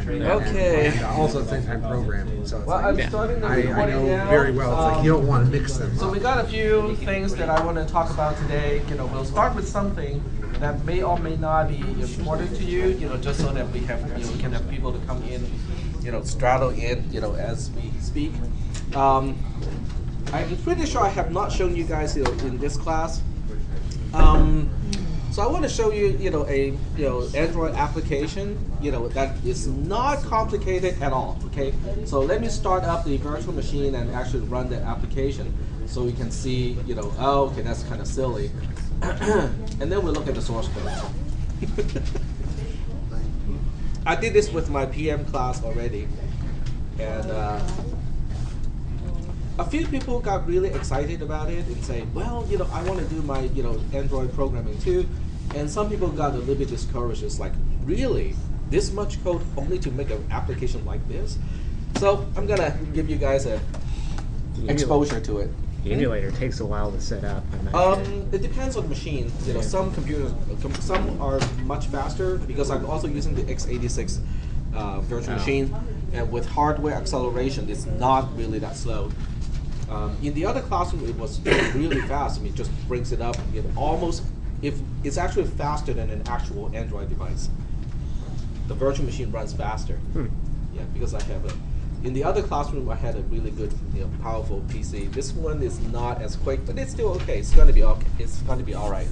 Okay. And also at the same time programming. So it's Well, I'm like, starting the I recording know now. very well. It's like you don't want to mix them. So we got a few things that I want to talk about today. We'll start with something that may or may not be important to you. Just so that we we can have people to come in, straddle in, as we speak. I'm pretty sure I have not shown you guys, in this class. So I want to show you, a Android application, that is not complicated at all. Okay, so let me start up the virtual machine and actually run the application, so we can see, oh, okay, that's kind of silly, and then we look at the source code. I did this with my PM class already, and a few people got really excited about it and say, well, I want to do my, Android programming too. And some people got a little bit discouraged. It's like, really? This much code only to make an application like this? So I'm going to give you guys a exposure to it. The emulator takes a while to set up. It depends on the machine. Some computers, some are much faster because I'm also using the x86 virtual machine. And with hardware acceleration, it's not really that slow. In the other classroom, it was really fast. I mean, it just brings it up. It's actually faster than an actual Android device. The virtual machine runs faster. Yeah, because I have in the other classroom, I had a really good, powerful PC. This one is not as quick, but it's still okay. It's going to be okay. It's going to be all right.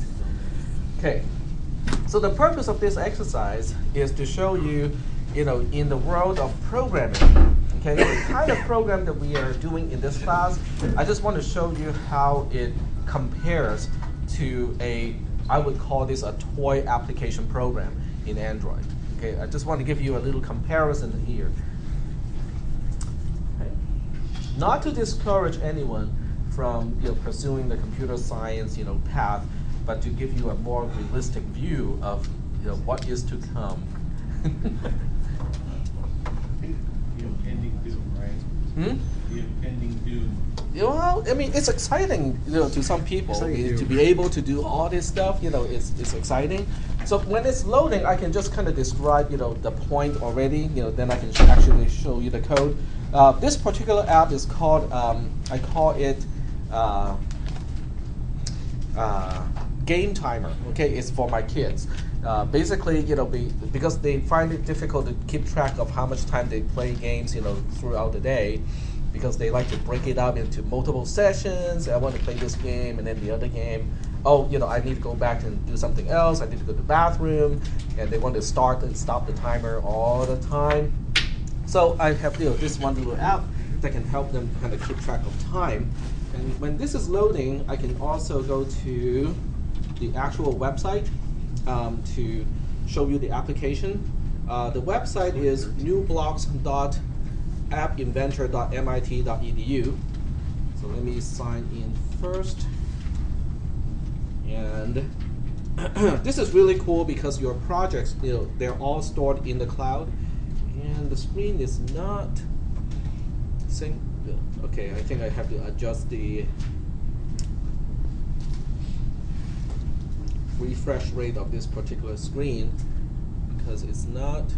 Okay. So the purpose of this exercise is to show you, in the world of programming, okay, the kind of program that we are doing in this class, I just want to show you how it compares to I would call this a toy application program in Android. Okay, I just want to give you a little comparison here. Okay. Not to discourage anyone from pursuing the computer science path, but to give you a more realistic view of what is to come. The impending doom, right? The impending doom. Well, I mean, it's exciting, to some people to be able to do all this stuff. It's exciting. So when it's loading, I can just kind of describe, the point already. Then I can actually show you the code. This particular app is called, I call it Game Timer. Okay, it's for my kids. Basically, because they find it difficult to keep track of how much time they play games, throughout the day. Because they like to break it up into multiple sessions. I want to play this game and then the other game. Oh, I need to go back and do something else. I need to go to the bathroom. And they want to start and stop the timer all the time. So I have this one little app that can help them kind of keep track of time. And when this is loading, I can also go to the actual website to show you the application. The website is newblocks.appinventor.mit.edu. So let me sign in first. And this is really cool because your projects, they're all stored in the cloud. And the screen is not sync. Okay, I think I have to adjust the refresh rate of this particular screen because it's not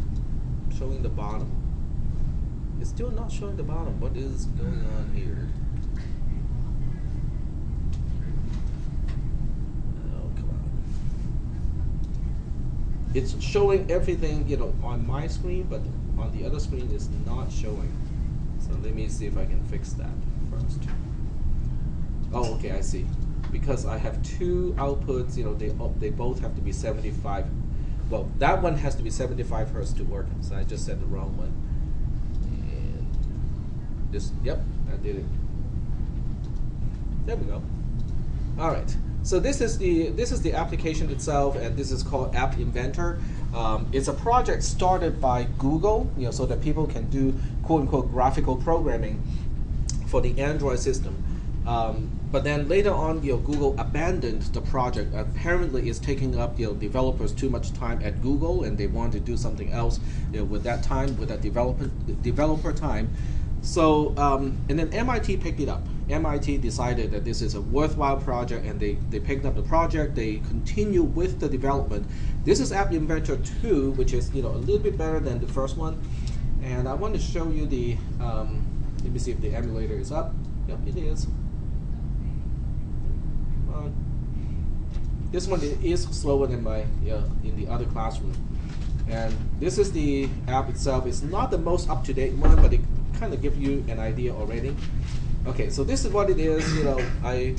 showing the bottom. It's still not showing the bottom. What is going on here? Oh, come on. It's showing everything, on my screen, but on the other screen it's not showing. So let me see if I can fix that first. Oh, okay, I see. Because I have two outputs, they both have to be 75. Well, that one has to be 75 Hertz to work, so I just said the wrong one. Yep, I did it. There we go. All right. So this is the application itself, and this is called App Inventor. It's a project started by Google, so that people can do quote unquote graphical programming for the Android system. But then later on, Google abandoned the project. Apparently, it's taking up developers too much time at Google, and they want to do something else with that time, with that developer time. So, and then MIT picked it up, MIT decided that this is a worthwhile project, and they picked up the project. They continue with the development. This is App Inventor 2, which is a little bit better than the first one. And I want to show you the. Let me see if the emulator is up. Yep, it is. This one is slower than my in the other classroom. And this is the app itself. It's not the most up-to-date one, but it kind of gives you an idea already. Okay, so this is what it is. I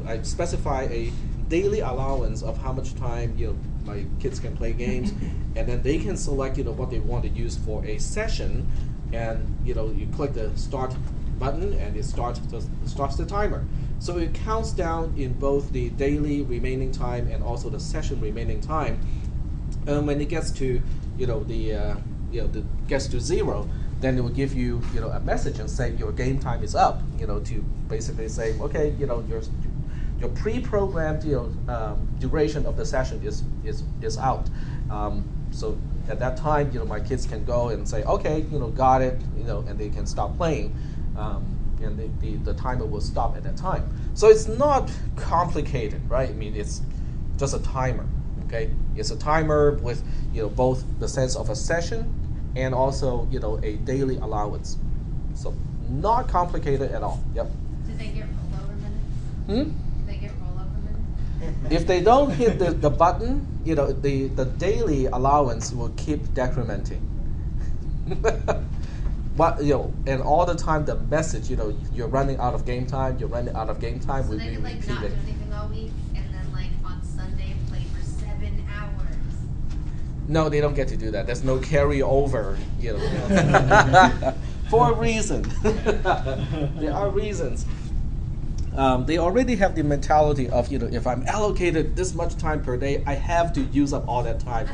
I specify a daily allowance of how much time my kids can play games, and then they can select what they want to use for a session, and you click the start button and it starts the timer. So it counts down in both the daily remaining time and also the session remaining time. And when it gets to gets to 0, then it will give you a message and say your game time is up. To basically say, okay, your pre-programmed duration of the session is out. So at that time, my kids can go and say, okay, got it, and they can stop playing. And the timer will stop at that time. So it's not complicated, right? I mean, it's just a timer, okay? It's a timer with, both the sense of a session and also, a daily allowance. So not complicated at all, yep. Do they get rollover minutes? Hmm? Do they get rollover minutes? If they don't hit the button, the daily allowance will keep decrementing. But and all the time the message, you're running out of game time. You're running out of game time. So Will they be could not do repeated. anything all week, and then on Sunday play for 7 hours. No, they don't get to do that. There's no carryover. For a reason. There are reasons. They already have the mentality of if I'm allocated this much time per day, I have to use up all that time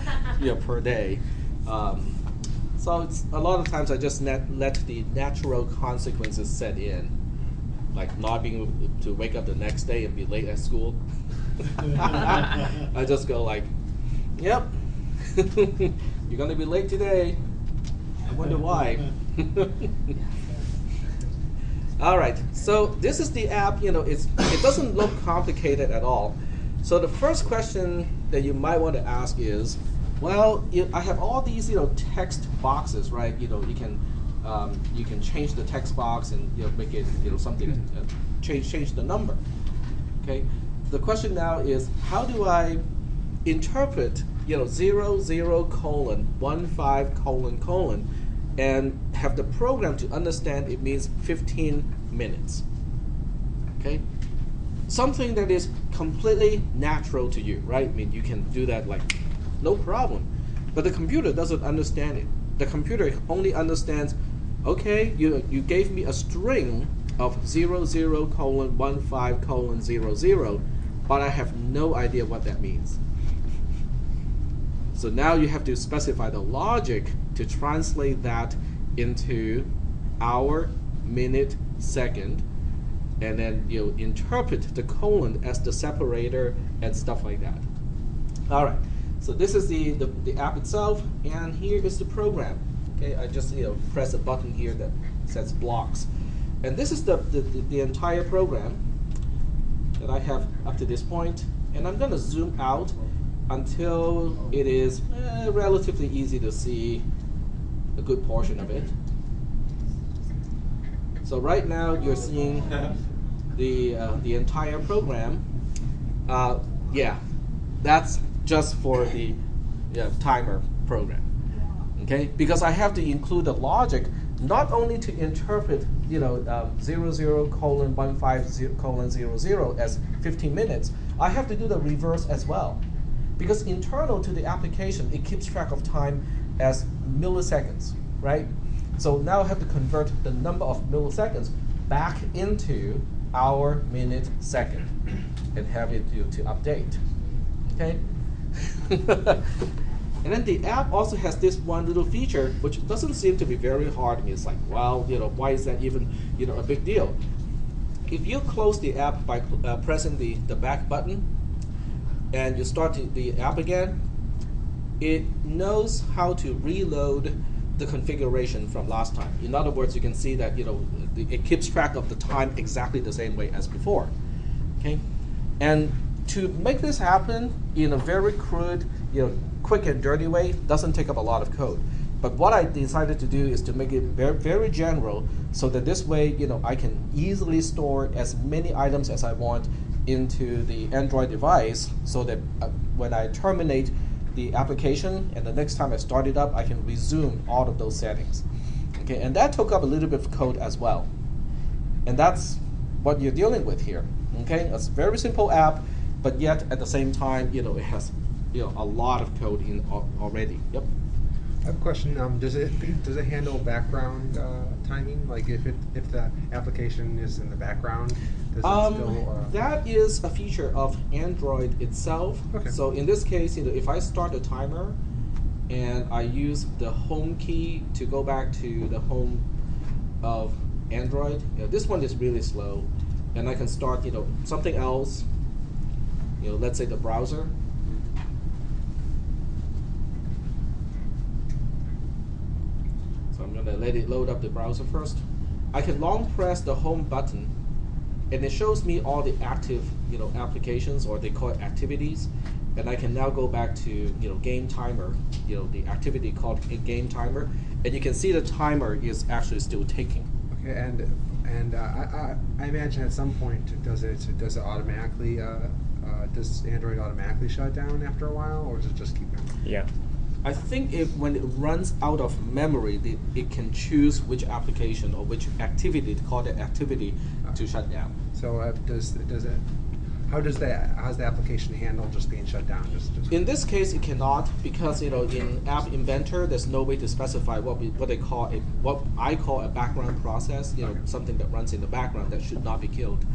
per day. So it's a lot of times I just let the natural consequences set in, like not being able to wake up the next day and be late at school. I just go like, yep, you're gonna be late today. I wonder why. All right, so this is the app. It doesn't look complicated at all. So the first question that you might want to ask is, well, I have all these text boxes, right? You can change the text box and make it something, change the number. Okay. The question now is, how do I interpret 00:15::, and have the program to understand it means 15 minutes? Okay. Something that is completely natural to you, right? I mean, you can do that no problem. But the computer doesn't understand it. The computer only understands, okay, you gave me a string of 00:15:00, but I have no idea what that means. So now you have to specify the logic to translate that into hour, minute, second, and then interpret the colon as the separator and stuff like that. All right. So this is the app itself, and here is the program. Okay, I just press a button here that says blocks, and this is the entire program that I have up to this point. And I'm going to zoom out until it is relatively easy to see a good portion of it. So right now you're seeing the entire program. Yeah, that's just for the timer program, okay? Because I have to include the logic not only to interpret 00:15:00 as 15 minutes. I have to do the reverse as well, because internal to the application it keeps track of time as milliseconds, right? So now I have to convert the number of milliseconds back into hour, minute, second, and have it to update, okay? And then the app also has this one little feature which doesn't seem to be very hard. I mean, it's like, well, why is that even a big deal? If you close the app by pressing the back button and you start the app again, it knows how to reload the configuration from last time. In other words, you can see that it keeps track of the time exactly the same way as before. Okay, and to make this happen in a very crude, quick and dirty way doesn't take up a lot of code. But what I decided to do is to make it very, very general, so that this way, I can easily store as many items as I want into the Android device, so that when I terminate the application and the next time I start it up, I can resume all of those settings. Okay, and that took up a little bit of code as well. And that's what you're dealing with here. Okay, it's a very simple app, but yet at the same time, it has a lot of code in already. Yep. I have a question. Does it handle background timing? Like if the application is in the background, does it still? That is a feature of Android itself. Okay. So in this case, if I start a timer and I use the home key to go back to the home of Android, this one is really slow, and I can start something else. Let's say the browser. So I'm gonna let it load up the browser first. I can long press the home button, and it shows me all the active applications, or they call it activities. And I can now go back to game timer, the activity called a game timer, and you can see the timer is actually still ticking. Okay, and I imagine at some point does it automatically does Android automatically shut down after a while, or does it just keep going? Yeah. I think when it runs out of memory, it can choose which application or which activity to call the activity to shut down. So how's the application handle just being shut down? Just In this case, it cannot, because in App Inventor, there's no way to specify what I call a background process. Something that runs in the background that should not be killed.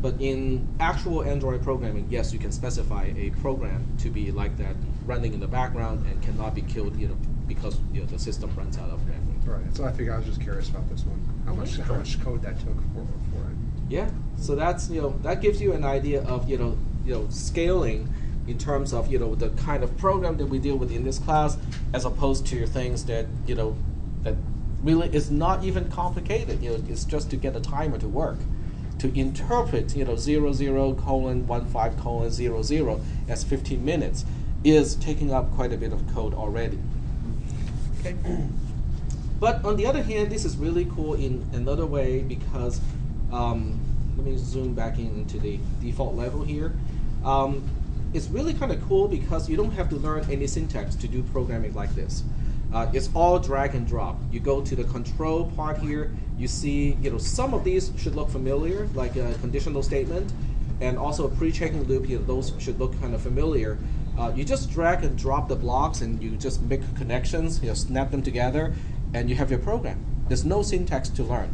But in actual Android programming, yes, you can specify a program to be like that, running in the background and cannot be killed, because the system runs out of memory. Right. So I figured I was just curious about this one. How much code that took for it? Yeah. So that's that gives you an idea of scaling in terms of the kind of program that we deal with in this class, as opposed to things that that really is not even complicated. It's just to get a timer to work. To interpret 00:15:00 as 15 minutes is taking up quite a bit of code already. Okay. But on the other hand, this is really cool in another way, because let me zoom back into the default level here. It's really kind of cool because you don't have to learn any syntax to do programming like this. It's all drag and drop. You go to the control part here. You see, some of these should look familiar, like a conditional statement, and also a pre-checking loop. Those should look kind of familiar. You just drag and drop the blocks, and you just make connections. Snap them together, and you have your program. There's no syntax to learn.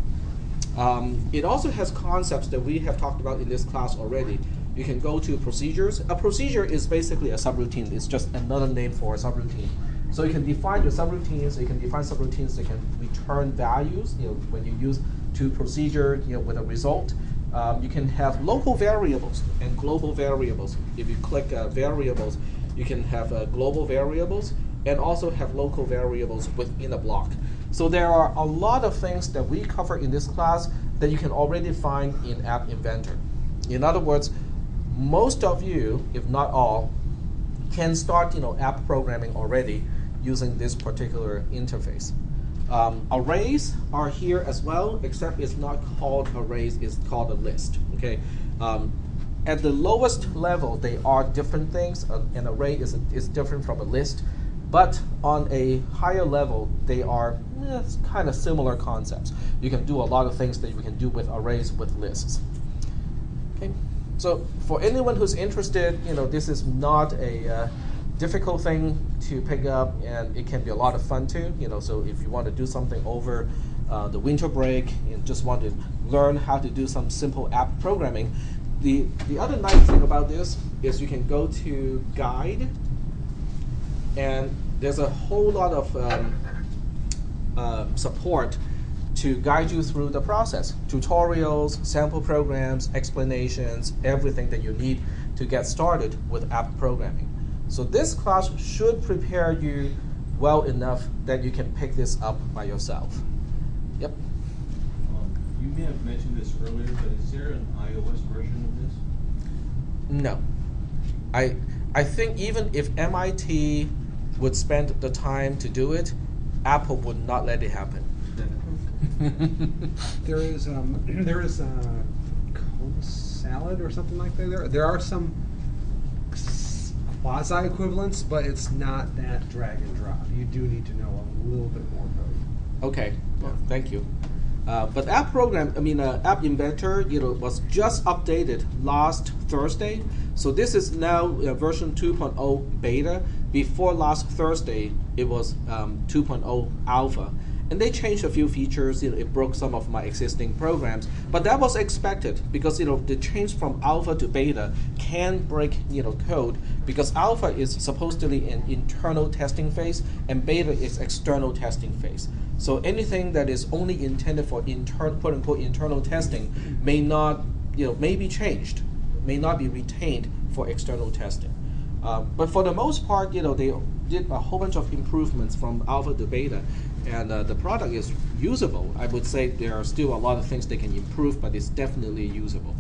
It also has concepts that we have talked about in this class already. You can go to procedures. A procedure is basically a subroutine. It's just another name for a subroutine. So you can define your subroutines. You can define subroutines that can return values. When you use to procedure, with a result. You can have local variables and global variables. If you click variables, you can have global variables and also have local variables within a block. So there are a lot of things that we cover in this class that you can already find in App Inventor. In other words, most of you, if not all, can start app programming already using this particular interface. Arrays are here as well, except it's not called arrays, it's called a list. Okay. At the lowest level, they are different things. An array is different from a list, but on a higher level, they are kind of similar concepts. You can do a lot of things that you can do with arrays with lists. Okay. So for anyone who's interested, this is not a difficult thing to pick up, and it can be a lot of fun too. So if you want to do something over the winter break and just want to learn how to do some simple app programming, the other nice thing about this is you can go to Guide, and there's a whole lot of support to guide you through the process. Tutorials, sample programs, explanations, everything that you need to get started with app programming. So this class should prepare you well enough that you can pick this up by yourself. Yep. You may have mentioned this earlier, but is there an iOS version of this? No. I think even if MIT would spend the time to do it, Apple would not let it happen. There is Cone Salad or something like that. There are some quasi equivalents, but it's not that drag and drop. You do need to know a little bit more code. Okay, well, thank you. But App Inventor, was just updated last Thursday. So this is now version 2.0 beta. Before last Thursday, it was 2.0 alpha. And they changed a few features. It broke some of my existing programs, but that was expected because the change from alpha to beta can break code, because alpha is supposedly an internal testing phase and beta is external testing phase. So anything that is only intended for quote unquote internal testing may not may be changed, may not be retained for external testing. But for the most part, they did a whole bunch of improvements from alpha to beta, and the product is usable. I would say there are still a lot of things they can improve, but it's definitely usable,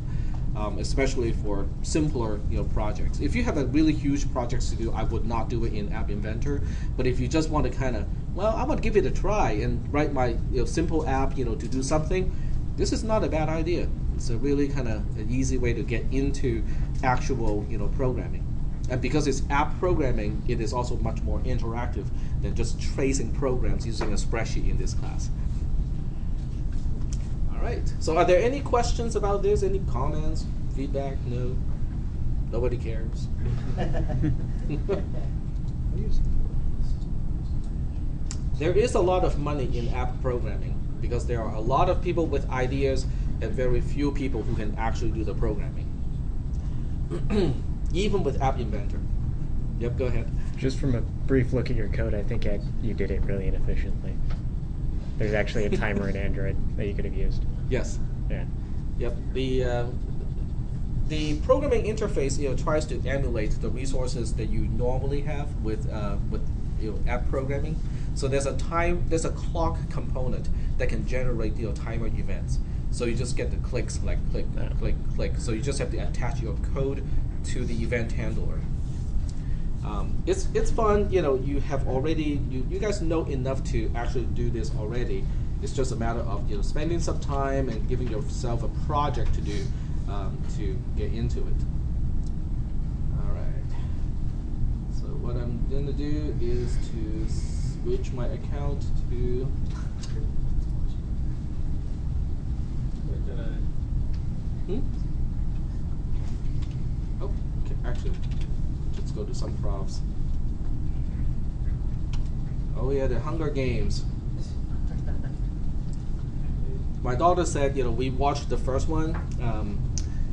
especially for simpler projects. If you have a really huge projects to do, I would not do it in App Inventor. But if you just want to kind of, I want to give it a try and write my simple app to do something, this is not a bad idea. It's a really kind of an easy way to get into actual programming. And because it's app programming, it is also much more interactive than just tracing programs using a spreadsheet in this class. All right. So are there any questions about this? Any comments, feedback? No? Nobody cares? There is a lot of money in app programming because there are a lot of people with ideas and very few people who can actually do the programming. Even with App Inventor. Yep, go ahead. Just from a brief look at your code, I think you did it really inefficiently. There's actually a timer in Android that you could have used. Yes. Yeah. Yep. The programming interface tries to emulate the resources that you normally have with app programming. So there's a clock component that can generate timer events. So you just get the clicks like click, click, click. So you just have to attach your code to the event handler. It's fun. You have already you guys know enough to actually do this already. It's just a matter of spending some time and giving yourself a project to do to get into it. All right. So what I'm gonna do is to switch my account to. Oh, okay, actually, let's go to some profs. Oh yeah, the Hunger Games. My daughter said, we watched the first one,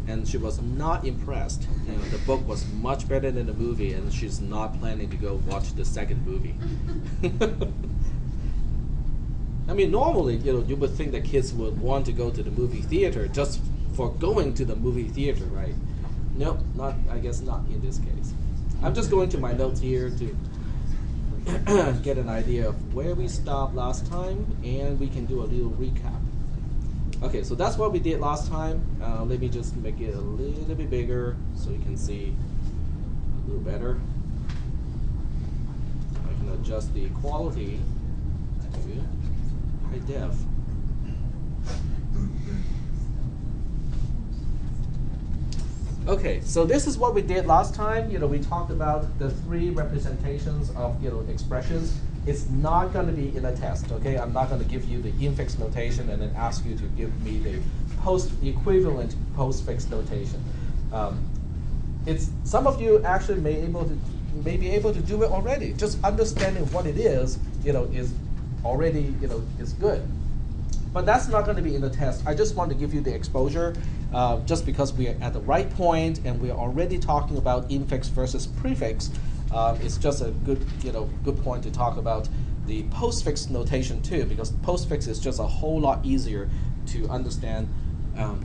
and she was not impressed. The book was much better than the movie, and she's not planning to go watch the second movie. I mean, normally, you would think that kids would want to go to the movie theater just for going to the movie theater, right? Nope, I guess not in this case. I'm just going to my notes here to get an idea of where we stopped last time, and we can do a little recap. Okay, so that's what we did last time. Let me just make it a little bit bigger so you can see a little better. I can adjust the quality to high def. Okay, so this is what we did last time. We talked about the three representations of expressions. It's not going to be in a test, okay? I'm not going to give you the infix notation and then ask you to give me the equivalent postfix notation. It's some of you actually may be able to do it already. Just understanding what it is already is good. But that's not going to be in the test. I just want to give you the exposure, just because we are at the right point and we are already talking about infix versus prefix. It's just a good point to talk about the postfix notation too, because postfix is just a whole lot easier to understand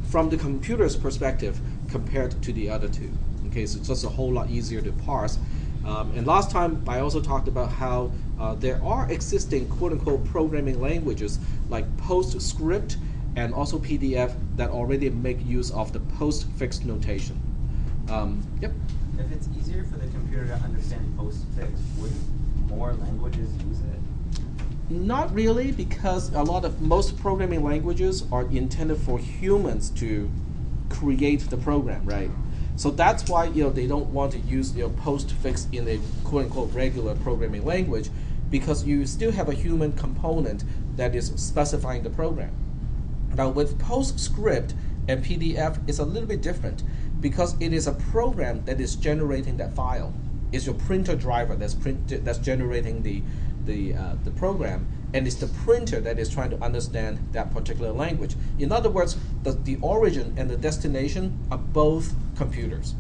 from the computer's perspective compared to the other two. Okay, so it's just a whole lot easier to parse. And last time I also talked about how there are existing quote-unquote programming languages like PostScript and also PDF that already make use of the postfix notation. Yep. If it's easier for the computer to understand postfix, wouldn't more languages use it? Not really, because most programming languages are intended for humans to create the program, right? So that's why they don't want to use postfix in a quote unquote regular programming language, because you still have a human component that is specifying the program. Now with PostScript and PDF, it's a little bit different because it is a program that is generating that file. It's your printer driver that's generating the program, and it's the printer that is trying to understand that particular language. In other words, the origin and the destination are both computers.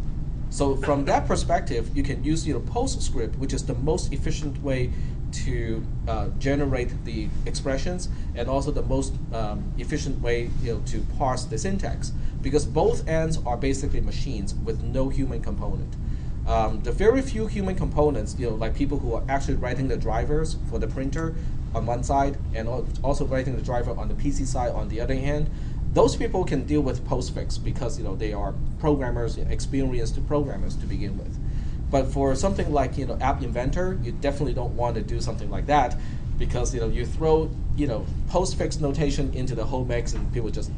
So from that perspective, you can use PostScript, which is the most efficient way to generate the expressions, and also the most efficient way to parse the syntax, because both ends are basically machines with no human component. The very few human components, like people who are actually writing the drivers for the printer on one side and also writing the driver on the PC side on the other hand, those people can deal with postfix because they are programmers, experienced programmers to begin with. But for something like App Inventor, you definitely don't want to do something like that, because you throw postfix notation into the whole mix and people just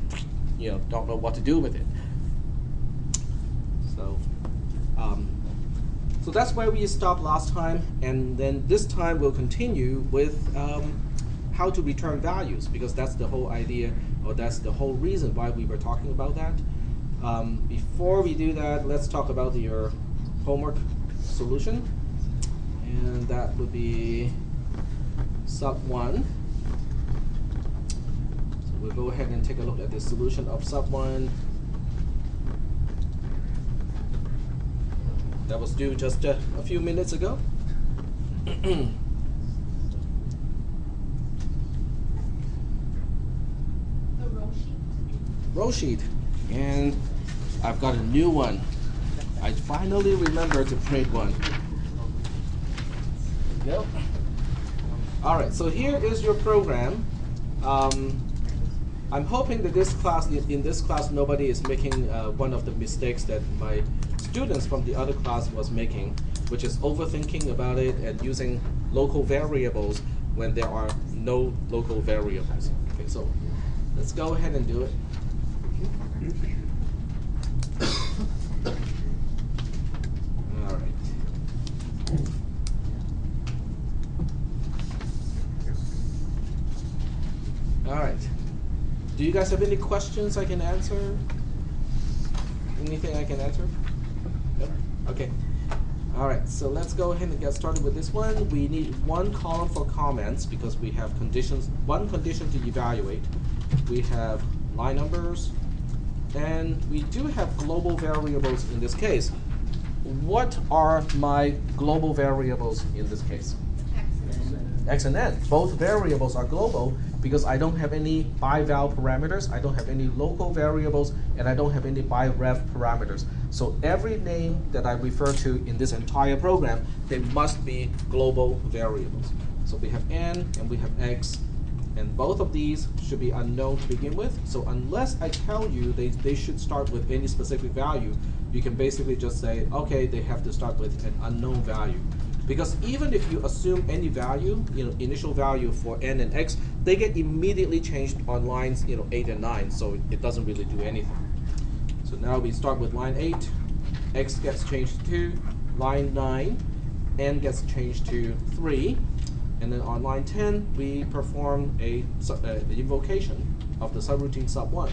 don't know what to do with it. So that's where we stopped last time, and then this time we'll continue with how to return values, because that's the whole idea, or that's the whole reason why we were talking about that. Before we do that, let's talk about your homework solution, and that would be sub 1. So we'll go ahead and take a look at the solution of sub 1. That was due just a few minutes ago. The row sheet. And I've got a new one. I finally remembered to print one. Yep. All right, so here is your program. I'm hoping that in this class, nobody is making one of the mistakes that my students from the other class was making, which is overthinking about it and using local variables when there are no local variables. Okay, so let's go ahead and do it. All right. All right. Do you guys have any questions I can answer? Anything I can answer? Yep. Okay. All right, so let's go ahead and get started with this one. We need one column for comments because we have one condition to evaluate. We have line numbers, and we do have global variables in this case. What are my global variables in this case? X and N. Both variables are global because I don't have any by-val parameters, I don't have any local variables, and I don't have any by-ref parameters. So every name that I refer to in this entire program, they must be global variables. So we have N and we have X, and both of these should be unknown to begin with. So unless I tell you they should start with any specific value, you can basically just say, okay, they have to start with an unknown value. Because even if you assume any value, initial value for N and X, they get immediately changed on lines 8 and 9, so it doesn't really do anything. So now we start with line 8, X gets changed to line 9, N gets changed to 3, and then on line 10, we perform the invocation of the subroutine sub 1.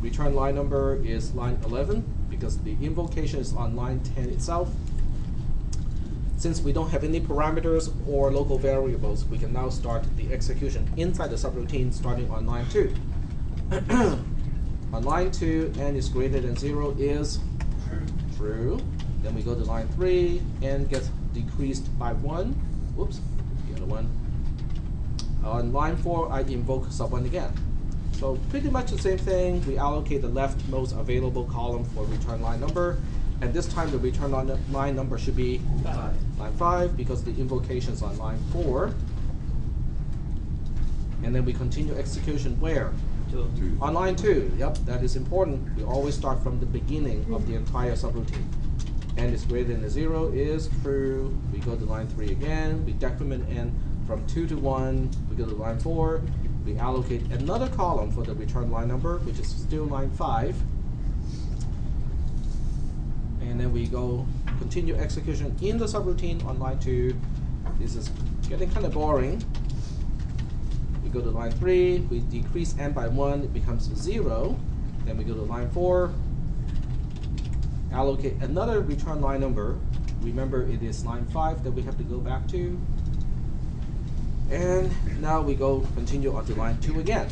Return line number is line 11, because the invocation is on line 10 itself. Since we don't have any parameters or local variables, we can now start the execution inside the subroutine starting on line 2. On line 2, N is greater than 0 is true. Then we go to line 3, N gets decreased by 1. Whoops, the other one. On line 4, I invoke sub 1 again. So pretty much the same thing. We allocate the leftmost available column for return line number. And this time the return line number should be line 5 because the invocation is on line 4. And then we continue execution where? On line 2. Yep, that is important. We always start from the beginning of the entire subroutine. N is greater than 0 is true. We go to line 3 again. We decrement n from 2 to 1. We go to line 4. We allocate another column for the return line number, which is still line 5. And then we go continue execution in the subroutine on line 2. This is getting kind of boring. We go to line 3, we decrease n by 1, it becomes 0. Then we go to line 4, allocate another return line number. Remember, it is line 5 that we have to go back to. And now we go continue onto line 2 again.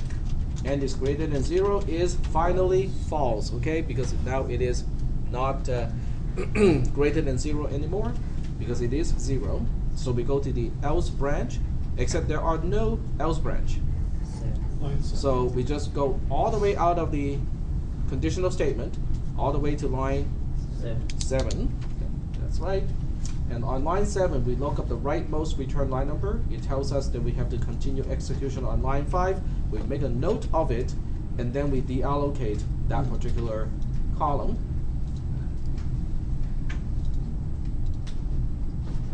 N is greater than 0 is finally false, okay? Because now it is not greater than 0 anymore, because it is 0. So we go to the else branch, except there are no else branch. So we just go all the way out of the conditional statement, all the way to line 7. That's right. And on line 7, we look up the rightmost return line number. It tells us that we have to continue execution on line 5. We make a note of it, and then we deallocate that particular column.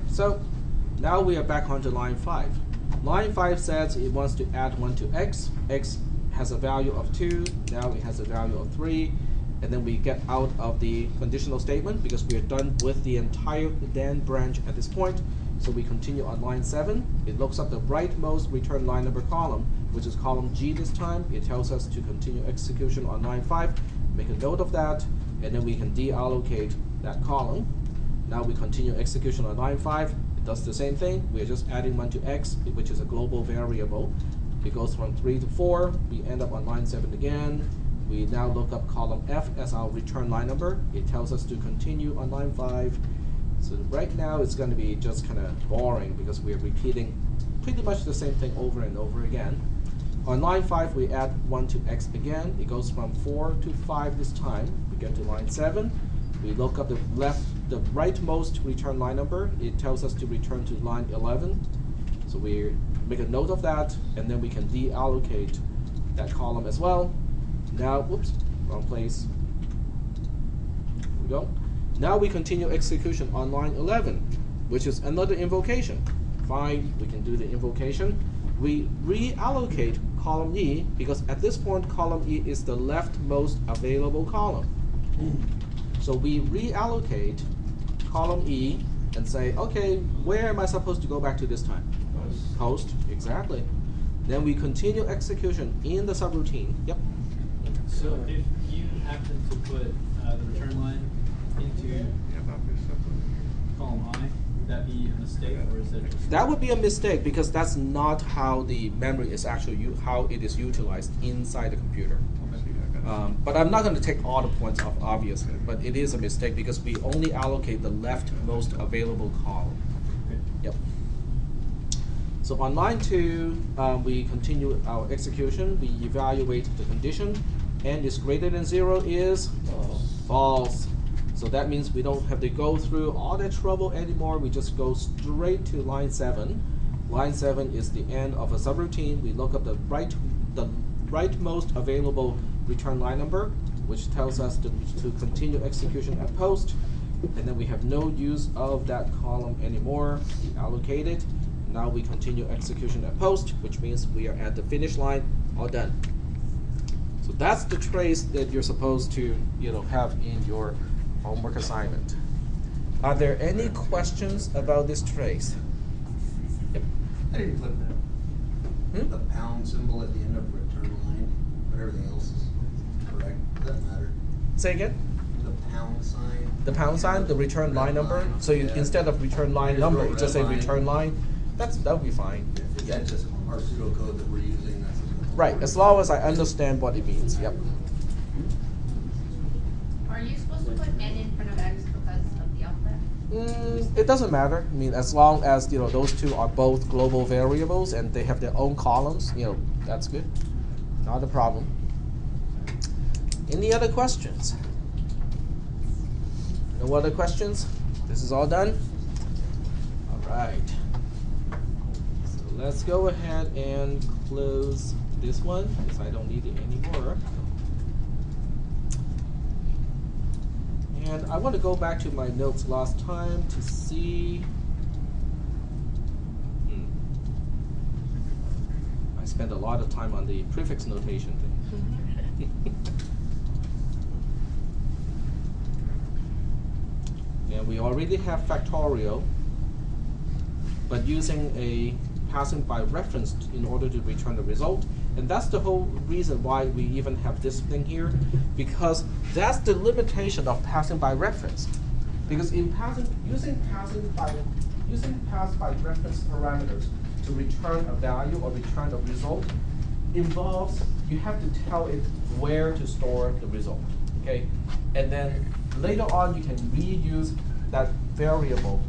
So now we are back onto line 5. Line 5 says it wants to add 1 to x. X has a value of 2. Now it has a value of 3. And then we get out of the conditional statement because we are done with the entire then branch at this point. So we continue on line 7. It looks up the rightmost return line number column, which is column G this time. It tells us to continue execution on line 5. Make a note of that, and then we can deallocate that column. Now we continue execution on line 5. It does the same thing. We are just adding 1 to x, which is a global variable. It goes from 3 to 4. We end up on line 7 again. We now look up column F as our return line number. It tells us to continue on line 5. So right now it's going to be just kind of boring because we're repeating pretty much the same thing over and over again. On line 5, we add 1 to x again. It goes from 4 to 5 this time. We get to line 7. We look up the rightmost return line number. It tells us to return to line 11. So we make a note of that, and then we can deallocate that column as well. Now, whoops, wrong place. Here we go. Now we continue execution on line 11, which is another invocation. Fine, we can do the invocation. We reallocate column E because at this point, column E is the leftmost available column. So we reallocate column E and say, okay, where am I supposed to go back to this time? Post, exactly. Then we continue execution in the subroutine. Yep. So if you happen to put the return line into column I, would that be a mistake, or is it just... That would be a mistake because that's not how the memory is actually how it is utilized inside the computer. But I'm not going to take all the points off, obviously, but it is a mistake because we only allocate the leftmost available column. Okay. Yep. So on line 2, we continue our execution. We evaluate the condition. N is greater than 0 is false. So that means we don't have to go through all that trouble anymore. We just go straight to line 7. Line 7 is the end of a subroutine. We look up the rightmost available return line number, which tells us to continue execution at post. And then we have no use of that column anymore. We allocate it. Now we continue execution at post, which means we are at the finish line, all done. So that's the trace that you're supposed to, have in your homework assignment. Are there any questions about this trace? Yep. I didn't click that. The pound symbol at the end of return line, but everything else is correct. Does that matter? Say again? The pound sign. The pound sign, the return line number. So you, instead of return line number, you just say return line. That would be fine. Is that just our pseudocode that we're using? That's Right, as long as I understand what it means. Yep. Are you supposed to put n in front of x because of the alphabet? It doesn't matter. I mean, as long as those two are both global variables and they have their own columns, that's good. Not a problem. Any other questions? No other questions? This is all done? All right. So let's go ahead and close this one because I don't need it anymore. And I want to go back to my notes last time to see. I spent a lot of time on the prefix notation thing. And we already have factorial, but using a passing by reference in order to return the result. And that's the whole reason why we even have this thing here, because that's the limitation of passing by reference. Because in using pass by reference parameters to return a value or return a result involves you have to tell it where to store the result. Okay, and then later on you can reuse that variable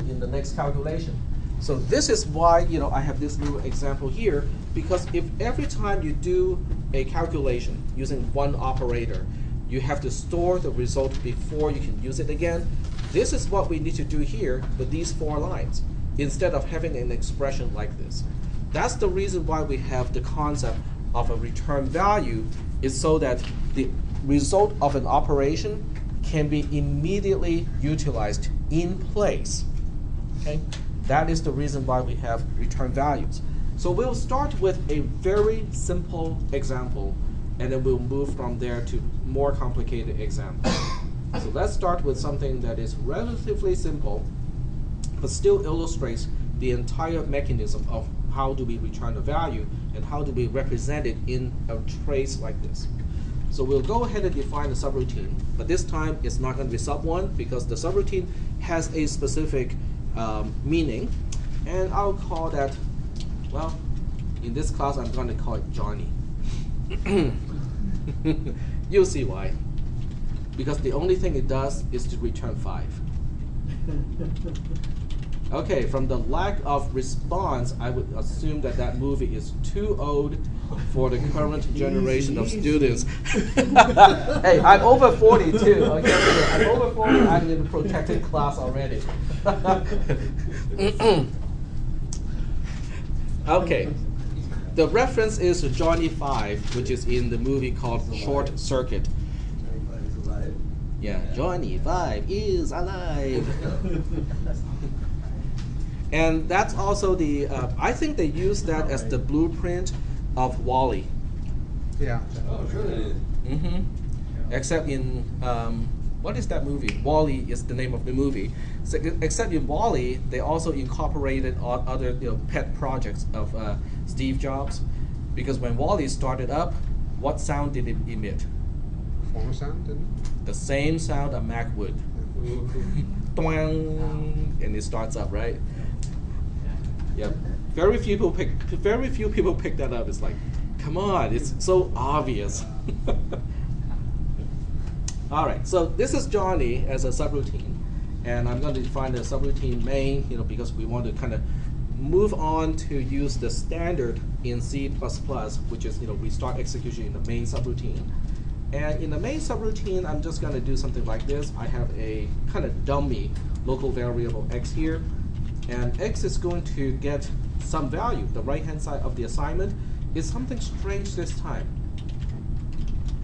in the next calculation. So this is why I have this little example here, because if every time you do a calculation using one operator, you have to store the result before you can use it again. This is what we need to do here with these 4 lines, instead of having an expression like this. That's the reason why we have the concept of a return value, is so that the result of an operation can be immediately utilized in place. Okay? That is the reason why we have return values. So we'll start with a very simple example, and then we'll move from there to more complicated examples. So let's start with something that is relatively simple, but still illustrates the entire mechanism of how do we return a value and how do we represent it in a trace like this. So we'll go ahead and define a subroutine, but this time it's not going to be sub1 because the subroutine has a specific meaning, and I'll call that, well, in this class I'm going to call it Johnny. You'll see why. Because the only thing it does is to return 5. Okay, from the lack of response, I would assume that that movie is too old for the current generation of students. Hey, I'm over 40 too. Okay, I'm over 40. I'm in the protected class already. Okay, the reference is Johnny 5, which is in the movie called Short Circuit. Yeah, Johnny 5 is alive. And that's also the, I think they use that as the blueprint of Wall-E. Yeah. Oh, sure it is. Mm-hmm. Except in, what is that movie? Wall-E is the name of the movie. So, except in Wall-E, they also incorporated other pet projects of Steve Jobs. Because when Wall-E started up, what sound did it emit? Former sound, didn't it? The same sound a Mac would. Twang, and it starts up, right? Yep. Very few people pick that up. It's like, come on, it's so obvious. All right, so this is Johnny as a subroutine, and I'm going to define the subroutine main, because we want to kind of move on to use the standard in C++, which is, we start execution in the main subroutine. And in the main subroutine, I'm just going to do something like this. I have a kind of dummy local variable x here, and x is going to get some value. The right-hand side of the assignment is something strange this time.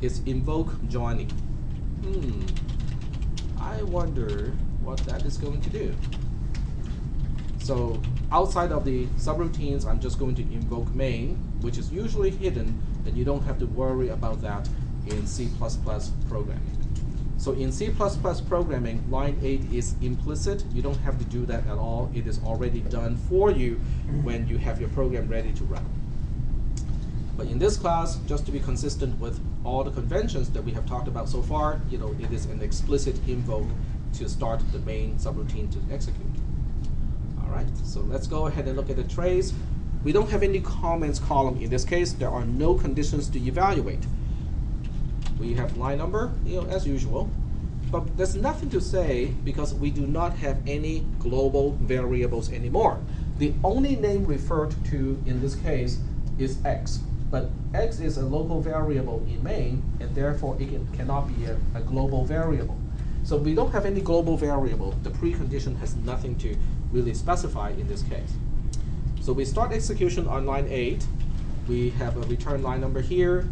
It's invoke Johnny. I wonder what that is going to do. So outside of the subroutines, I'm just going to invoke main, which is usually hidden, and you don't have to worry about that in C++ programming. So in C++ programming, line 8 is implicit. You don't have to do that at all. It is already done for you when you have your program ready to run. But in this class, just to be consistent with all the conventions that we have talked about so far, it is an explicit invoke to start the main subroutine to execute. All right, so let's go ahead and look at the trace. We don't have any comments column in this case. There are no conditions to evaluate. We have line number, as usual, but there's nothing to say because we do not have any global variables anymore. The only name referred to in this case is x, but x is a local variable in main, and therefore it cannot be a global variable. So we don't have any global variable. The precondition has nothing to really specify in this case. So we start execution on line 8. We have a return line number here,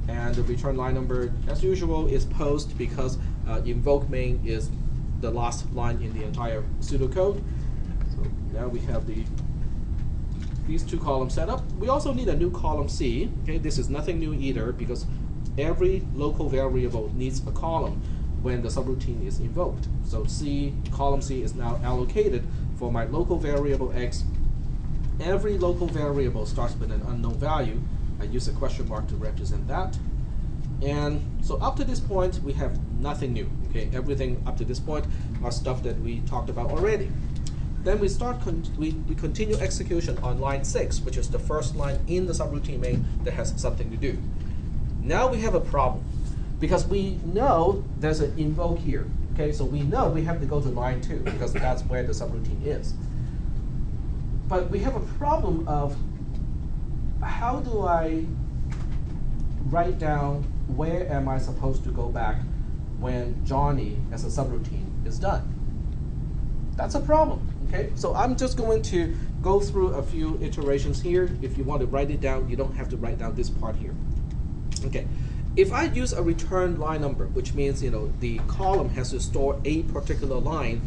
and the return line number, as usual, is post because invoke main is the last line in the entire pseudocode. So now we have these two columns set up. We also need a new column C. Okay, this is nothing new either because every local variable needs a column when the subroutine is invoked. So column C is now allocated for my local variable x. Every local variable starts with an unknown value. I use a question mark to represent that. And so up to this point, we have nothing new. Okay, everything up to this point are stuff that we talked about already. Then we we continue execution on line 6, which is the first line in the subroutine main that has something to do. Now we have a problem because we know there's an invoke here. Okay, so we know we have to go to line 2 because that's where the subroutine is. But we have a problem of how do I write down where am I supposed to go back when Johnny as a subroutine is done? That's a problem, okay? So I'm just going to go through a few iterations here. If you want to write it down, you don't have to write down this part here. Okay, if I use a return line number, which means the column has to store a particular line,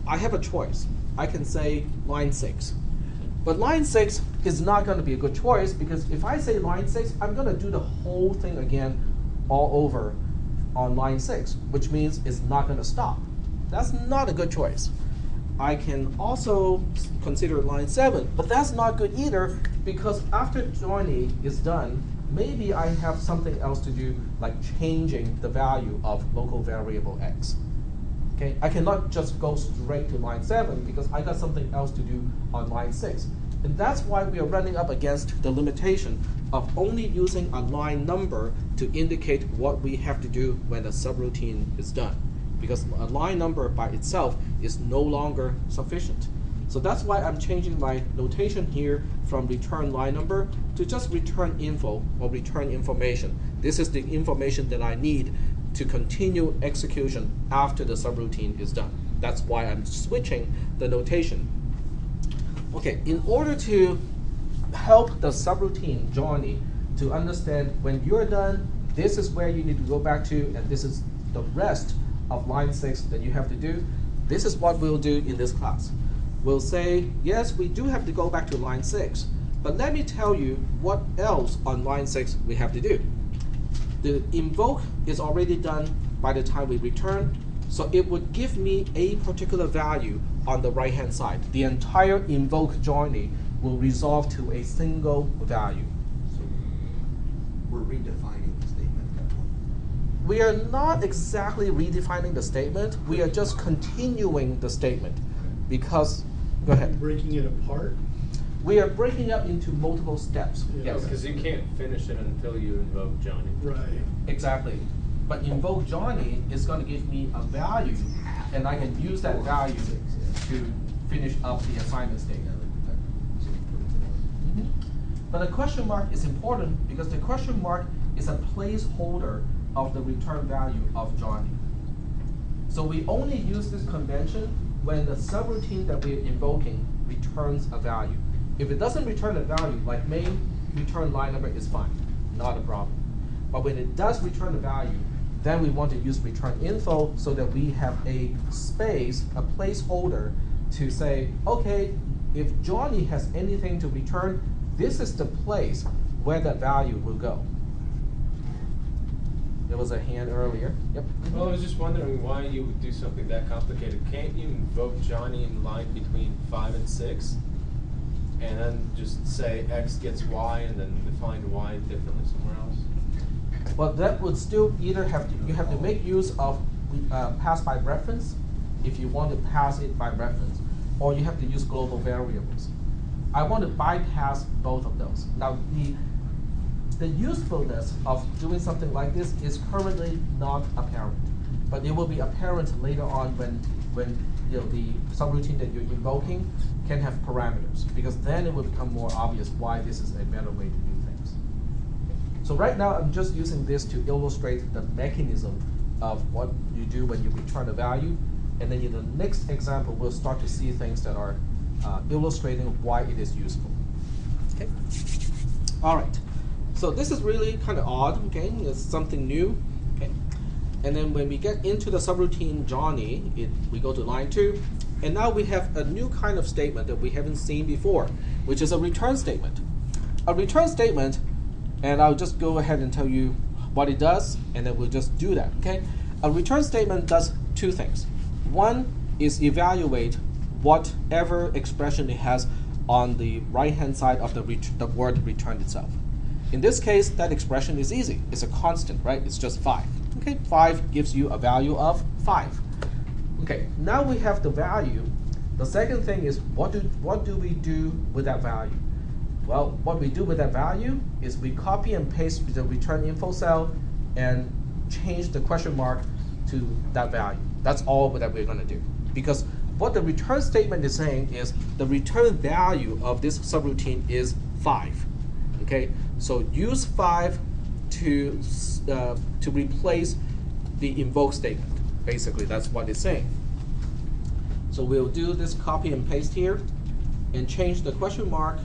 I have a choice. I can say line 6. But line 6 is not going to be a good choice because if I say line 6, I'm going to do the whole thing again all over on line 6, which means it's not going to stop. That's not a good choice. I can also consider line 7, but that's not good either because after Johnny is done, maybe I have something else to do like changing the value of local variable x. Okay, I cannot just go straight to line 7 because I got something else to do on line 6. And that's why we are running up against the limitation of only using a line number to indicate what we have to do when the subroutine is done. Because a line number by itself is no longer sufficient. So that's why I'm changing my notation here from return line number to just return info or return information. This is the information that I need to continue execution after the subroutine is done. That's why I'm switching the notation. Okay, in order to help the subroutine Johnny to understand when you're done, this is where you need to go back to, and this is the rest of line 6 that you have to do. This is what we'll do in this class. We'll say, yes, we do have to go back to line 6, but let me tell you what else on line 6 we have to do. The invoke is already done by the time we return, so it would give me a particular value on the right-hand side. The entire invoke Johnny will resolve to a single value. So we're redefining the statement at that point. We are not exactly redefining the statement. We are just continuing the statement because, go ahead. Breaking it apart? We are breaking up into multiple steps. Yeah. Yes. Because you can't finish it until you invoke Johnny. Right. Exactly. But invoke Johnny is going to give me a value, and I can use that value to finish up the assignment statement. But the question mark is important because the question mark is a placeholder of the return value of Johnny. So we only use this convention when the subroutine that we're invoking returns a value. If it doesn't return a value, like main return line number is fine, not a problem. But when it does return a value, then we want to use return info so that we have a space, a placeholder to say, okay, if Johnny has anything to return, this is the place where that value will go. There was a hand earlier. Yep. Well, I was just wondering why you would do something that complicated. Can't you invoke Johnny in line between 5 and 6? And then just say X gets Y and then define Y differently somewhere else? Well, that would still either have to, you have to make use of pass by reference if you want to pass it by reference, or you have to use global variables. I want to bypass both of those. Now, the usefulness of doing something like this is currently not apparent, but it will be apparent later on when the subroutine that you're invoking can have parameters, because then it will become more obvious why this is a better way to do things. So right now, I'm just using this to illustrate the mechanism of what you do when you return a value. And then in the next example, we'll start to see things that are illustrating why it is useful. Okay. All right. So this is really kind of odd. Okay, it's something new. Okay. And then when we get into the subroutine Johnny, we go to line 2, and now we have a new kind of statement that we haven't seen before, which is a return statement. A return statement, and I'll just go ahead and tell you what it does, and then we'll just do that. Okay. A return statement does two things. One is evaluate whatever expression it has on the right-hand side of the word returned itself. In this case, that expression is easy. It's a constant, right? It's just 5. Okay, 5 gives you a value of 5. Okay, now we have the value. The second thing is what do we do with that value? Well, what we do with that value is we copy and paste the return info cell and change the question mark to that value. That's all that we're going to do. Because what the return statement is saying is the return value of this subroutine is 5. Okay, so use 5 to replace the invoke statement. Basically, that's what it's saying. So we'll do this copy and paste here and change the question mark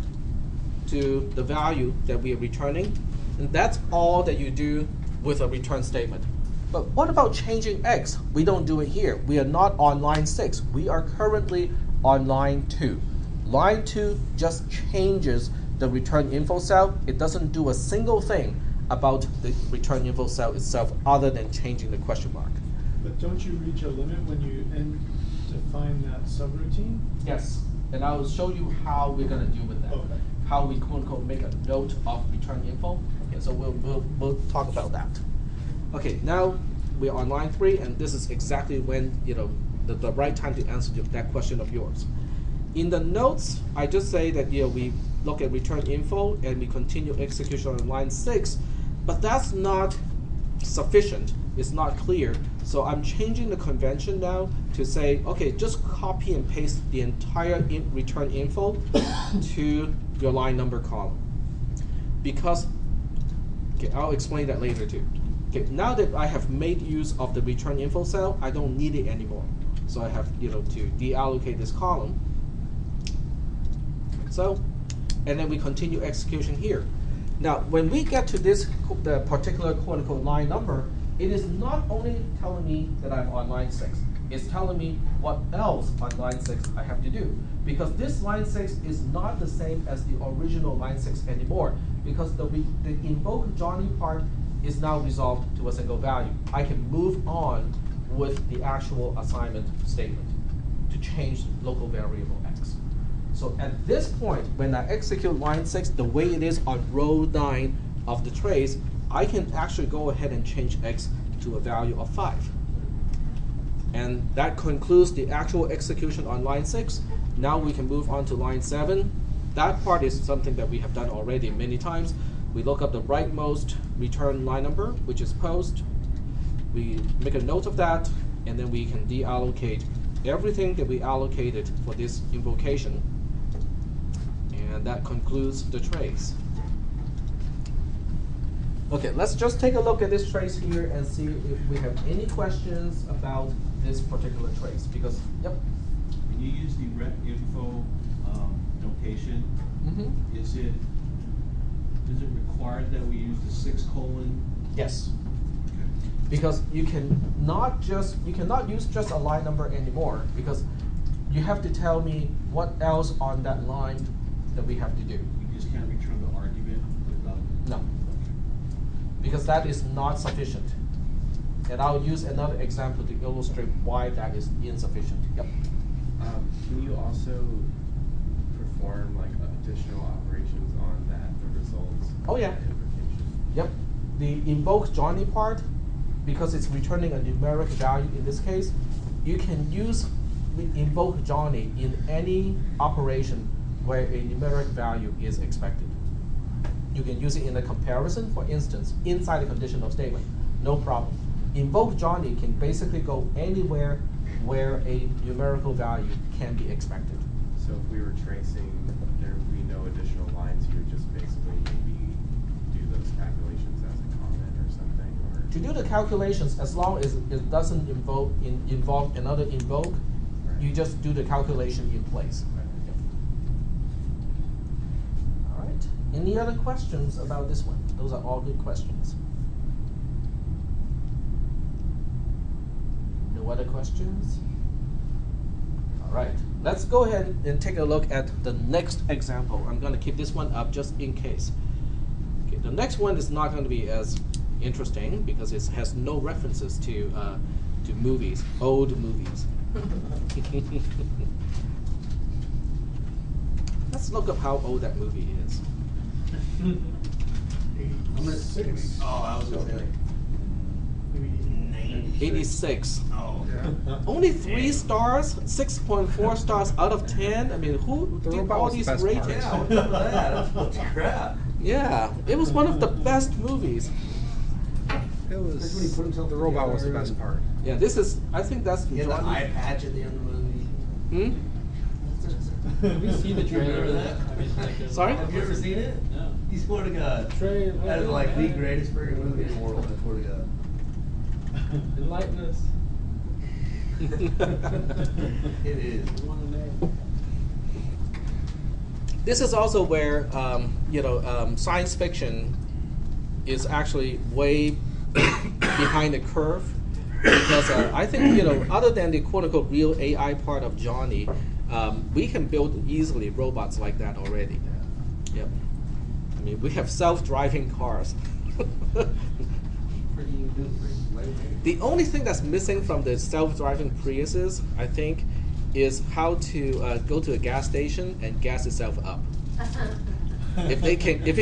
to the value that we are returning. And that's all that you do with a return statement. But what about changing X? We don't do it here. We are not on line 6. We are currently on line 2. Line 2 just changes the return info cell. It doesn't do a single thing about the return info cell itself other than changing the question mark. But don't you reach a limit when you define that subroutine? Yes, and I will show you how we're going to deal with that. Okay. How we quote unquote make a note of return info. Okay, so we'll talk about that. Okay, now we're on line 3, and this is exactly when the right time to answer that question of yours. In the notes, I just say that we look at return info and we continue execution on line 6, but that's not sufficient. It's not clear. So I'm changing the convention now to say, okay, just copy and paste the entire return info to your line number column. Because, okay, I'll explain that later too. Okay, now that I have made use of the return info cell, I don't need it anymore. So I have to deallocate this column. So, and then we continue execution here. Now, when we get to this the particular quote unquote line number, it is not only telling me that I'm on line 6. It's telling me what else on line 6 I have to do. Because this line 6 is not the same as the original line 6 anymore. Because the invoke Johnny part is now resolved to a single value. I can move on with the actual assignment statement to change local variable x. So at this point, when I execute line 6 the way it is on row 9 of the trace, I can actually go ahead and change x to a value of 5. And that concludes the actual execution on line 6. Now we can move on to line 7. That part is something that we have done already many times. We look up the rightmost return line number, which is post. We make a note of that, and then we can deallocate everything that we allocated for this invocation. And that concludes the trace. Okay, let's just take a look at this trace here and see if we have any questions about this particular trace. Because, yep. When you use the rep info notation, is it required that we use the 6 colon? Yes. Because you cannot use just a line number anymore, because you have to tell me what else on that line that we have to do. You just can't return the argument without. No. Because that is not sufficient. And I'll use another example to illustrate why that is insufficient. Yep. Can you also perform like additional operations on the results? Oh yeah. Yep. The invoke Johnny part, because it's returning a numeric value in this case, you can use invoke Johnny in any operation where a numeric value is expected. You can use it in a comparison, for instance, inside a conditional statement, no problem. Invoke Johnny can basically go anywhere where a numerical value can be expected. So if we were tracing, there would be no additional lines, you would just basically maybe do those calculations as a comment or something, or? to do the calculations, as long as it doesn't involve another invoke, you just do the calculation in place. Yep. All right. Any other questions about this one? Those are all good questions. No other questions? All right. Let's go ahead and take a look at the next example. I'm going to keep this one up just in case. Okay, the next one is not going to be as interesting because it has no references to movies, old movies. Let's look up how old that movie is. I was gonna say like 86. Oh, Yeah. Only 3 stars, 6.4 stars out of 10. I mean, who The did robot all was the these best ratings? part. yeah, what's up with that? That's crap. Yeah, it was one of the best movies. It was. That's when he put himself The robot was the together best and- part. Yeah, this is. I think that's. He had the eye patch at the end of the movie. Hmm? Have you seen the trailer? Remember that? I mean, like a- Sorry? Have you ever seen it? No. He swore to God. Trey, That is like the greatest freaking movie in the world. I swear to God. Enlighten us. It is. We want to know. This is also where science fiction is actually way behind the curve, because I think other than the quote unquote real AI part of Johnny, we can build easily robots like that already. Yep. I mean, we have self-driving cars. The only thing that's missing from the self-driving Priuses, I think, is how to go to a gas station and gas itself up. If they can, if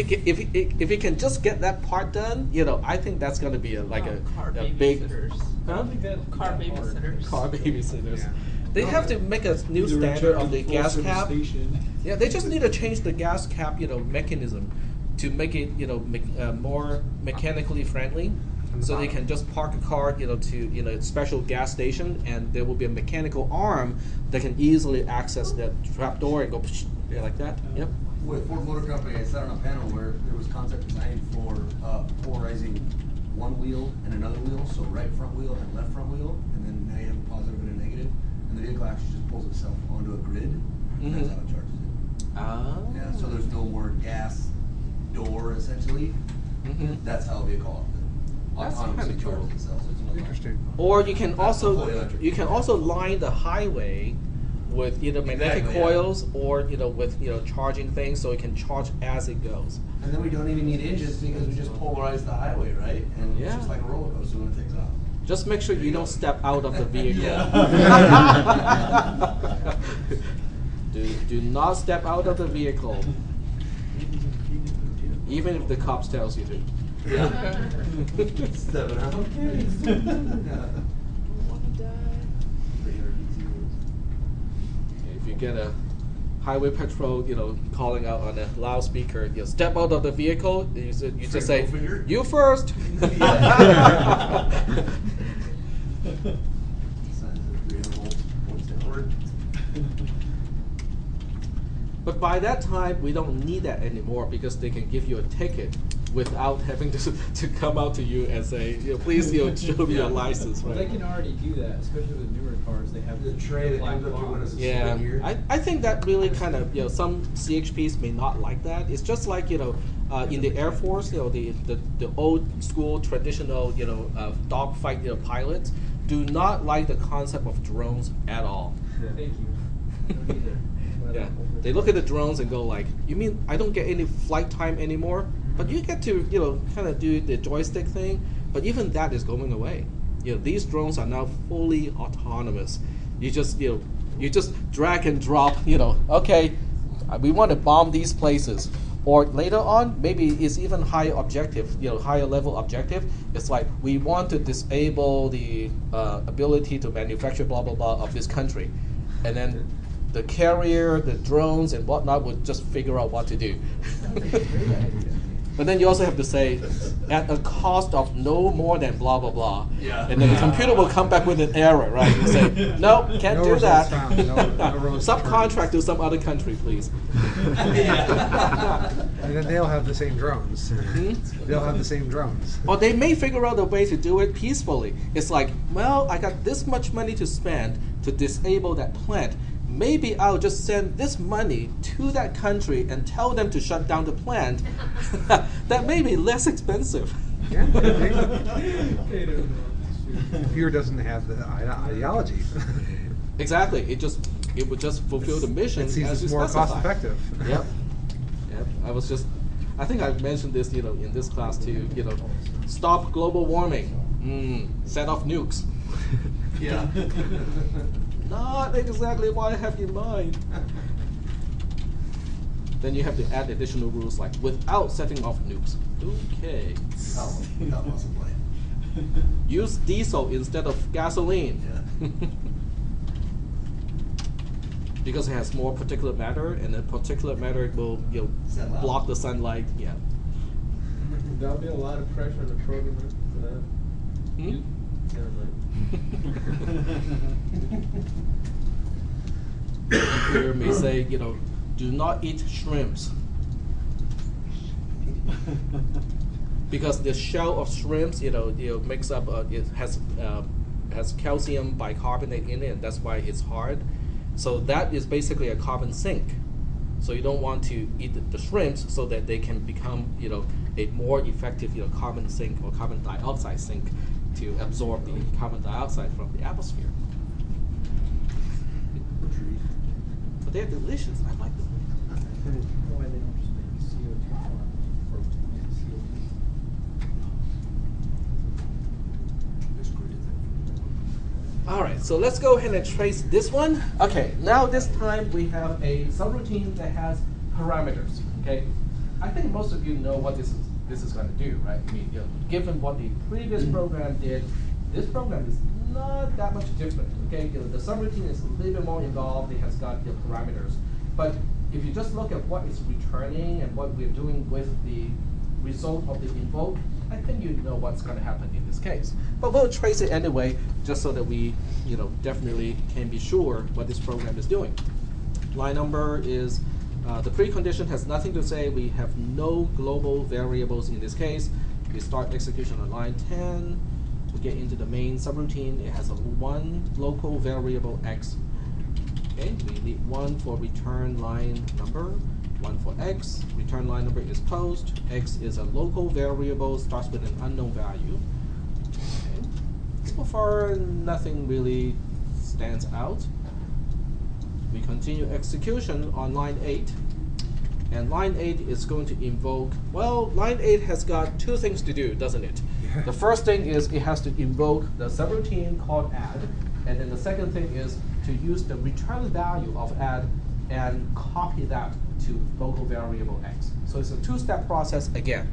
it can just get that part done, I think that's going to be a car big. babysitters. Huh? Car babysitters. Car babysitters. Yeah. They have to make a new Either standard return of the full gas service cap. station. Yeah, they just need to change the gas cap, mechanism to make it, more mechanically friendly. So they can just park a car, to a special gas station, and there will be a mechanical arm that can easily access that trap door and go like that. Yep. With Ford Motor Company, I sat on a panel where there was concept design for polarizing one wheel and another wheel, so right front wheel and left front wheel, and then now you have a positive and a negative, and the vehicle actually just pulls itself onto a grid, and that's how it charges it. Ah. Yeah, so there's no more gas door essentially. Mhm. That's how a vehicle That's autonomously kinda cool. charges itself. Interesting. Or you can That's also fully electric. line the highway with either magnetic Exactly, yeah. coils or with charging things, so it can charge as it goes. And then we don't even need engines because we just polarize the highway, right? And Yeah. it's just like a roller coaster when it takes off. Just make sure you don't step out of the vehicle. Yeah. do not step out of the vehicle, even if the cops tells you to. Yeah. Stepping out. Okay. If you get a highway patrol, calling out on a loudspeaker, step out of the vehicle, you just say, Finger finger? you first. But by that time, we don't need that anymore because they can give you a ticket without having to come out to you and say, please, show me your license. Well, Right? they can already do that, especially with newer cars. They have The tray that black comes up to when box. it's Yeah, here. I think that really kind of, some CHPs may not like that. It's just like, in the Air Force, the old school traditional, dogfight, pilots do not like the concept of drones at all. Thank you. I don't either. Yeah, they look at the drones and go like, you mean I don't get any flight time anymore? But you get to, kind of do the joystick thing, but even that is going away. These drones are now fully autonomous. You just drag and drop, okay, we want to bomb these places. Or later on, maybe it's even higher objective, higher level objective. It's like, we want to disable the ability to manufacture blah, blah, blah of this country. And then the carrier, the drones, and whatnot would just figure out what to do. But then you also have to say, at a cost of no more than blah, blah, blah. Yeah. And then the computer will come back with an error, right? You say, no, can't No do results that. found. No results Subcontract to some other country, please. Yeah. And then they'll have the same drones. They'll have the same drones. Or they may figure out a way to do it peacefully. It's like, well, I got this much money to spend to disable that plant. Maybe I'll just send this money to that country and tell them to shut down the plant. That may be less expensive. Yeah, Computer doesn't have the ideology. Exactly. It would just fulfill the mission. It seems as it's you more specify. cost effective. Yep. I think I mentioned this, in this class too. Stop global warming. Set off nukes. Yeah. Not exactly what I have in mind. Then you have to add additional rules like without setting off nukes. Okay. That wasn't playing. Use diesel instead of gasoline. Yeah. Because it has more particulate matter, and the particulate matter will Sunlight. block the sunlight. Yeah. There'll be a lot of pressure on the program for that. Hmm? Never mind. Computer may say, do not eat shrimps. Because the shell of shrimps, makes up, it has calcium bicarbonate in it, and that's why it's hard. So that is basically a carbon sink. So you don't want to eat the shrimps so that they can become, a more effective, carbon sink or carbon dioxide sink to absorb the carbon dioxide from the atmosphere. But they're delicious. I like them. Why they don't just make CO2 farm or CO2? All right, so let's go ahead and trace this one. Okay, now this time we have a subroutine that has parameters. Okay, I think most of you know what this is going to do, right? I mean, given what the previous program did, this program is not that much different. Okay, the subroutine is a little bit more involved. It has got the parameters, but if you just look at what it's returning and what we're doing with the result of the invoke, I think you know what's going to happen in this case. But we'll trace it anyway, just so that we, definitely can be sure what this program is doing. Line number is, the precondition has nothing to say. We have no global variables in this case. We start execution on line 10. We get into the main subroutine. It has one local variable x. Okay, we need one for return line number. One for x, return line number is closed. X is a local variable, starts with an unknown value. Okay. So far, nothing really stands out. We continue execution on line 8. And line 8 is going to invoke, well, line 8 has got two things to do, doesn't it? Yeah. The first thing is it has to invoke the subroutine called add. And then the second thing is to use the return value of add and copy that to local variable x. So it's a two-step process again.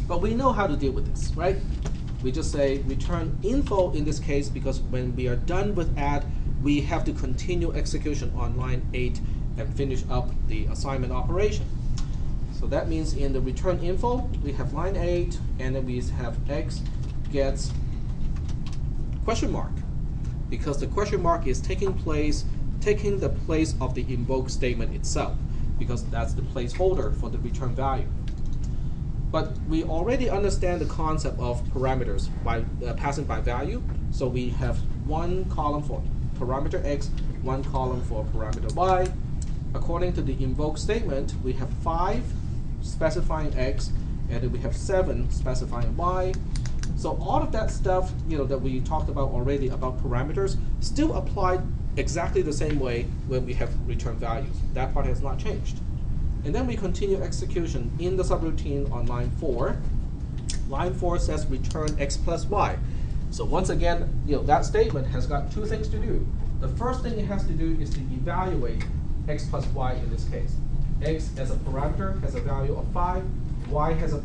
But we know how to deal with this, right? We just say return info in this case, because when we are done with add, we have to continue execution on line 8 and finish up the assignment operation. So that means in the return info, we have line 8, and then we have x gets question mark, because the question mark is taking the place of the invoke statement itself, because that's the placeholder for the return value. But we already understand the concept of parameters by passing by value. So we have one column for parameter x, one column for parameter y. According to the invoke statement, we have 5 specifying x, and then we have 7 specifying y. So all of that stuff, that we talked about already about parameters, still applied exactly the same way when we have return values. That part has not changed. And then we continue execution in the subroutine on line 4. Line 4 says return x plus y. So once again, that statement has got two things to do. The first thing it has to do is to evaluate x plus y in this case. X as a parameter has a value of 5. Y as a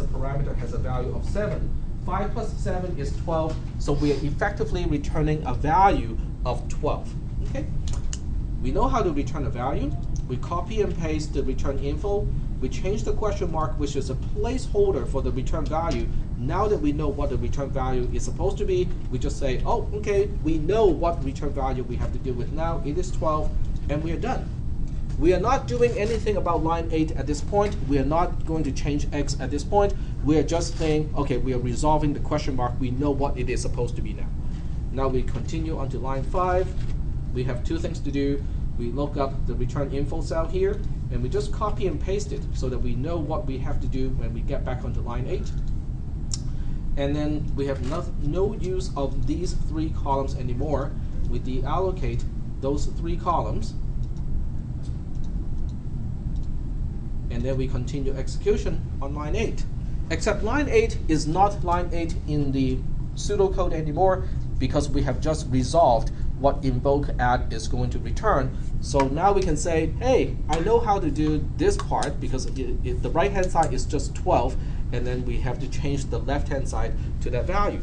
parameter has a value of 7. 5 plus 7 is 12. So we are effectively returning a value of 12. Okay? We know how to return a value. We copy and paste the return info. We change the question mark, which is a placeholder for the return value. Now that we know what the return value is supposed to be, we just say, oh, okay, we know what return value we have to deal with now. It is 12, and we are done. We are not doing anything about line 8 at this point. We are not going to change x at this point. We are just saying, okay, we are resolving the question mark. We know what it is supposed to be now. Now we continue on to line 5. We have two things to do. We look up the return info cell here, and we just copy and paste it so that we know what we have to do when we get back onto line 8. And then we have no use of these 3 columns anymore. We deallocate those 3 columns, and then we continue execution on line 8. Except line 8 is not line 8 in the pseudocode anymore, because we have just resolved what invoke add is going to return. So now we can say, hey, I know how to do this part, because the right hand side is just 12, and then we have to change the left hand side to that value.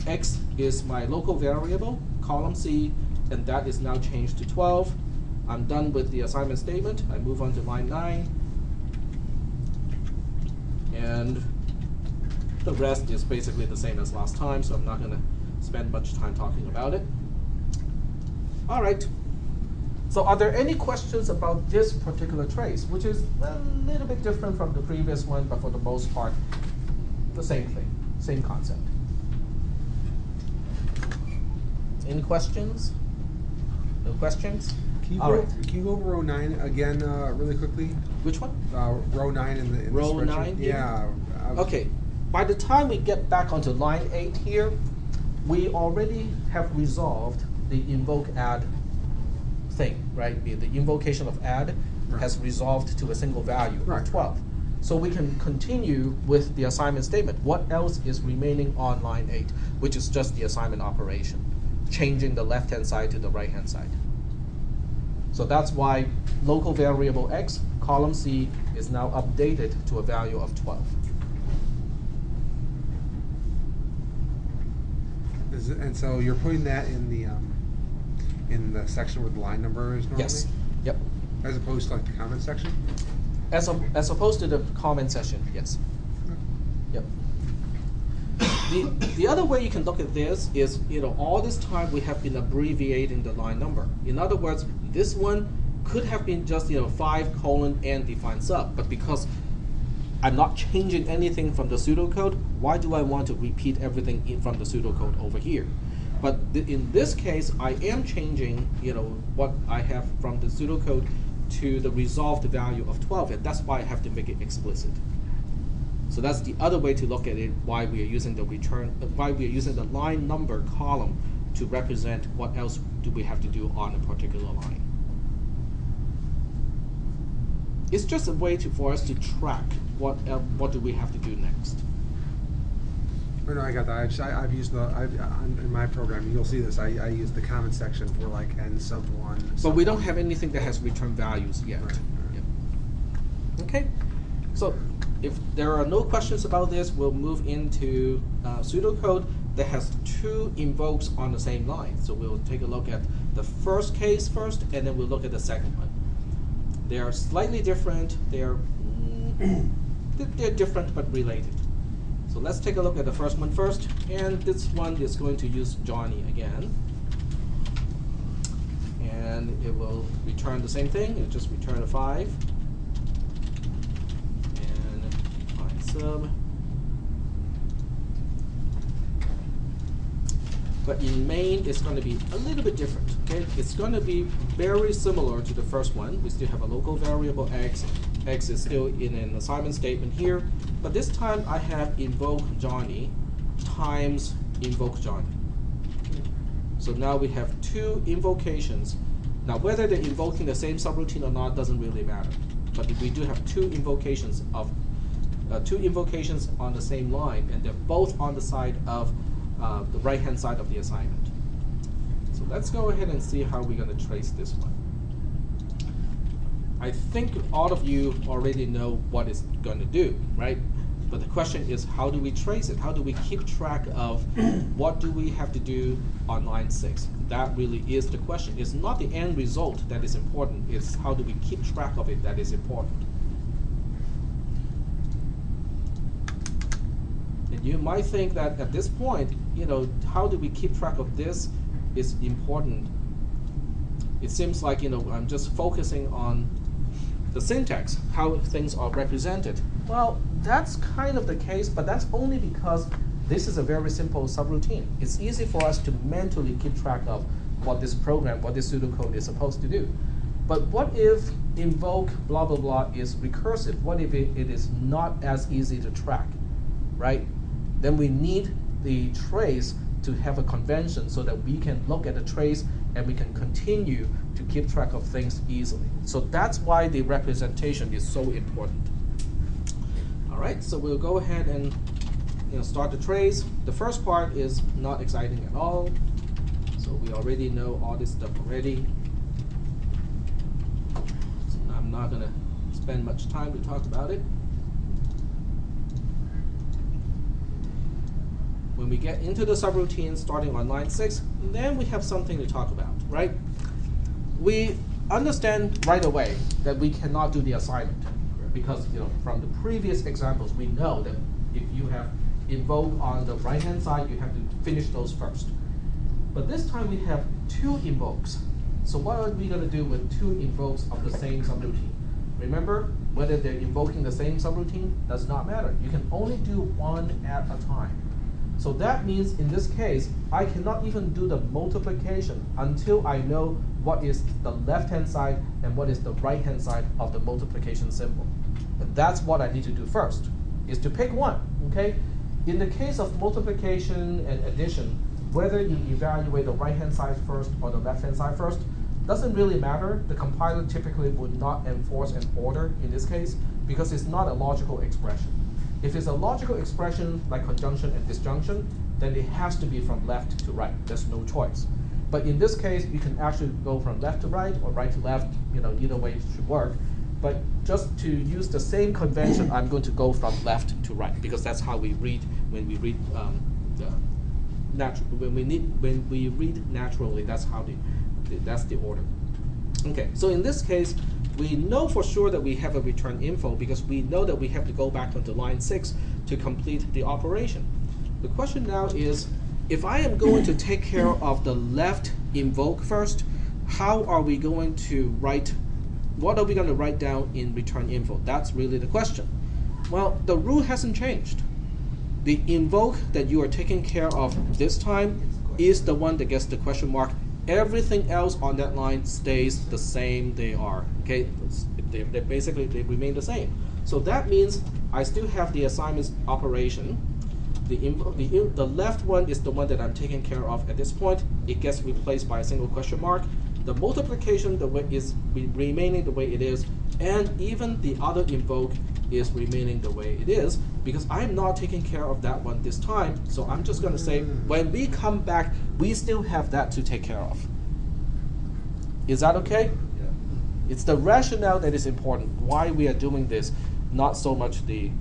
X is my local variable, column C, and that is now changed to 12. I'm done with the assignment statement. I move on to line 9. And the rest is basically the same as last time, so I'm not going to spend much time talking about it. All right. So are there any questions about this particular trace, which is a little bit different from the previous one, but for the most part, the same thing, same concept? Any questions? No questions? Can All right. you go over row 9 again really quickly? Which one? Row 9 in the Row spreadsheet. 9 here? Yeah. Okay. By the time we get back onto line 8 here, we already have resolved the invoke add thing, right? The invocation of add has resolved to a single value of 12. So we can continue with the assignment statement. What else is remaining on line 8, which is just the assignment operation, changing the left-hand side to the right-hand side. So that's why local variable x, column C, is now updated to a value of 12. And so you're putting that in the section where the line number is normally? Yes. Yep. As opposed to like the comment section? As opposed to the comment section, yes. Yep. The other way you can look at this is, all this time we have been abbreviating the line number. In other words, this one could have been just 5 colon and define sub, but because I'm not changing anything from the pseudocode, why do I want to repeat everything from the pseudocode over here? But in this case, I am changing what I have from the pseudocode to the resolved value of 12, and that's why I have to make it explicit. So that's the other way to look at it, why we are using the line number column to represent what else do we have to do on a particular line. It's just a way for us to track what do we have to do next. Oh, no, I got that. I've used in my program, you'll see this, I use the comment section for like n sub 1. But we don't have anything that has return values yet. Right. Yep. Okay, so if there are no questions about this, we'll move into pseudocode that has 2 invokes on the same line. So we'll take a look at the first case first, and then we'll look at the second one. They are slightly different. They're different but related. So let's take a look at the first one first. And this one is going to use Johnny again. And it will return the same thing. It'll just return a 5. And find sub. But in main, it's going to be a little bit different. Okay, it's going to be very similar to the first one. We still have a local variable x. X is still in an assignment statement here, but this time I have invoke Johnny times invoke Johnny. So now we have 2 invocations. Now whether they're invoking the same subroutine or not doesn't really matter. But we do have 2 invocations of 2 invocations on the same line, and they're both on the side of the right-hand side of the assignment. So let's go ahead and see how we're going to trace this one. I think all of you already know what it's going to do, right? But the question is, how do we trace it? How do we keep track of what do we have to do on line 6? That really is the question. It's not the end result that is important. It's how do we keep track of it that is important. And you might think that at this point, how do we keep track of this is important. It seems like, I'm just focusing on the syntax, how things are represented. Well, that's kind of the case, but that's only because this is a very simple subroutine. It's easy for us to mentally keep track of what this program, what this pseudocode is supposed to do. But what if invoke blah blah blah is recursive? What if it is not as easy to track, right? Then we need the trace to have a convention so that we can look at the trace and we can continue to keep track of things easily. So that's why the representation is so important. All right, so we'll go ahead and start the trace. The first part is not exciting at all. So we already know all this stuff already. So I'm not gonna spend much time to talk about it. When we get into the subroutine starting on line 6, then we have something to talk about, right? We understand right away that we cannot do the assignment because from the previous examples we know that if you have invoke on the right hand side, you have to finish those first. But this time we have 2 invokes. So what are we going to do with 2 invokes of the same subroutine? Remember, whether they're invoking the same subroutine does not matter. You can only do one at a time. So that means in this case, I cannot even do the multiplication until I know what is the left-hand side and what is the right-hand side of the multiplication symbol. And that's what I need to do first, is to pick one, okay? In the case of multiplication and addition, whether you evaluate the right-hand side first or the left-hand side first, doesn't really matter. The compiler typically would not enforce an order in this case because it's not a logical expression. If it's a logical expression like conjunction and disjunction, then it has to be from left to right. There's no choice. But in this case, you can actually go from left to right or right to left. Either way it should work. But just to use the same convention, I'm going to go from left to right because that's how we read when we read when we read naturally. That's how that's the order. Okay, so in this case, we know for sure that we have a return info because we know that we have to go back onto line 6 to complete the operation. The question now is, if I am going to take care of the left invoke first, how are we going to write, what are we going to write down in return info? That's really the question. Well, the rule hasn't changed. The invoke that you are taking care of this time is the one that gets the question mark. Everything else on that line stays the same they are. Okay, they basically remain the same. So that means I still have the assignment operation. The left one is the one that I'm taking care of at this point. It gets replaced by a single question mark. The multiplication is remaining the way it is, and even the other invoke is remaining the way it is because I'm not taking care of that one this time. So I'm just going to say when we come back, we still have that to take care of. Is that okay? Yeah. It's the rationale that is important. Why we are doing this, not so much the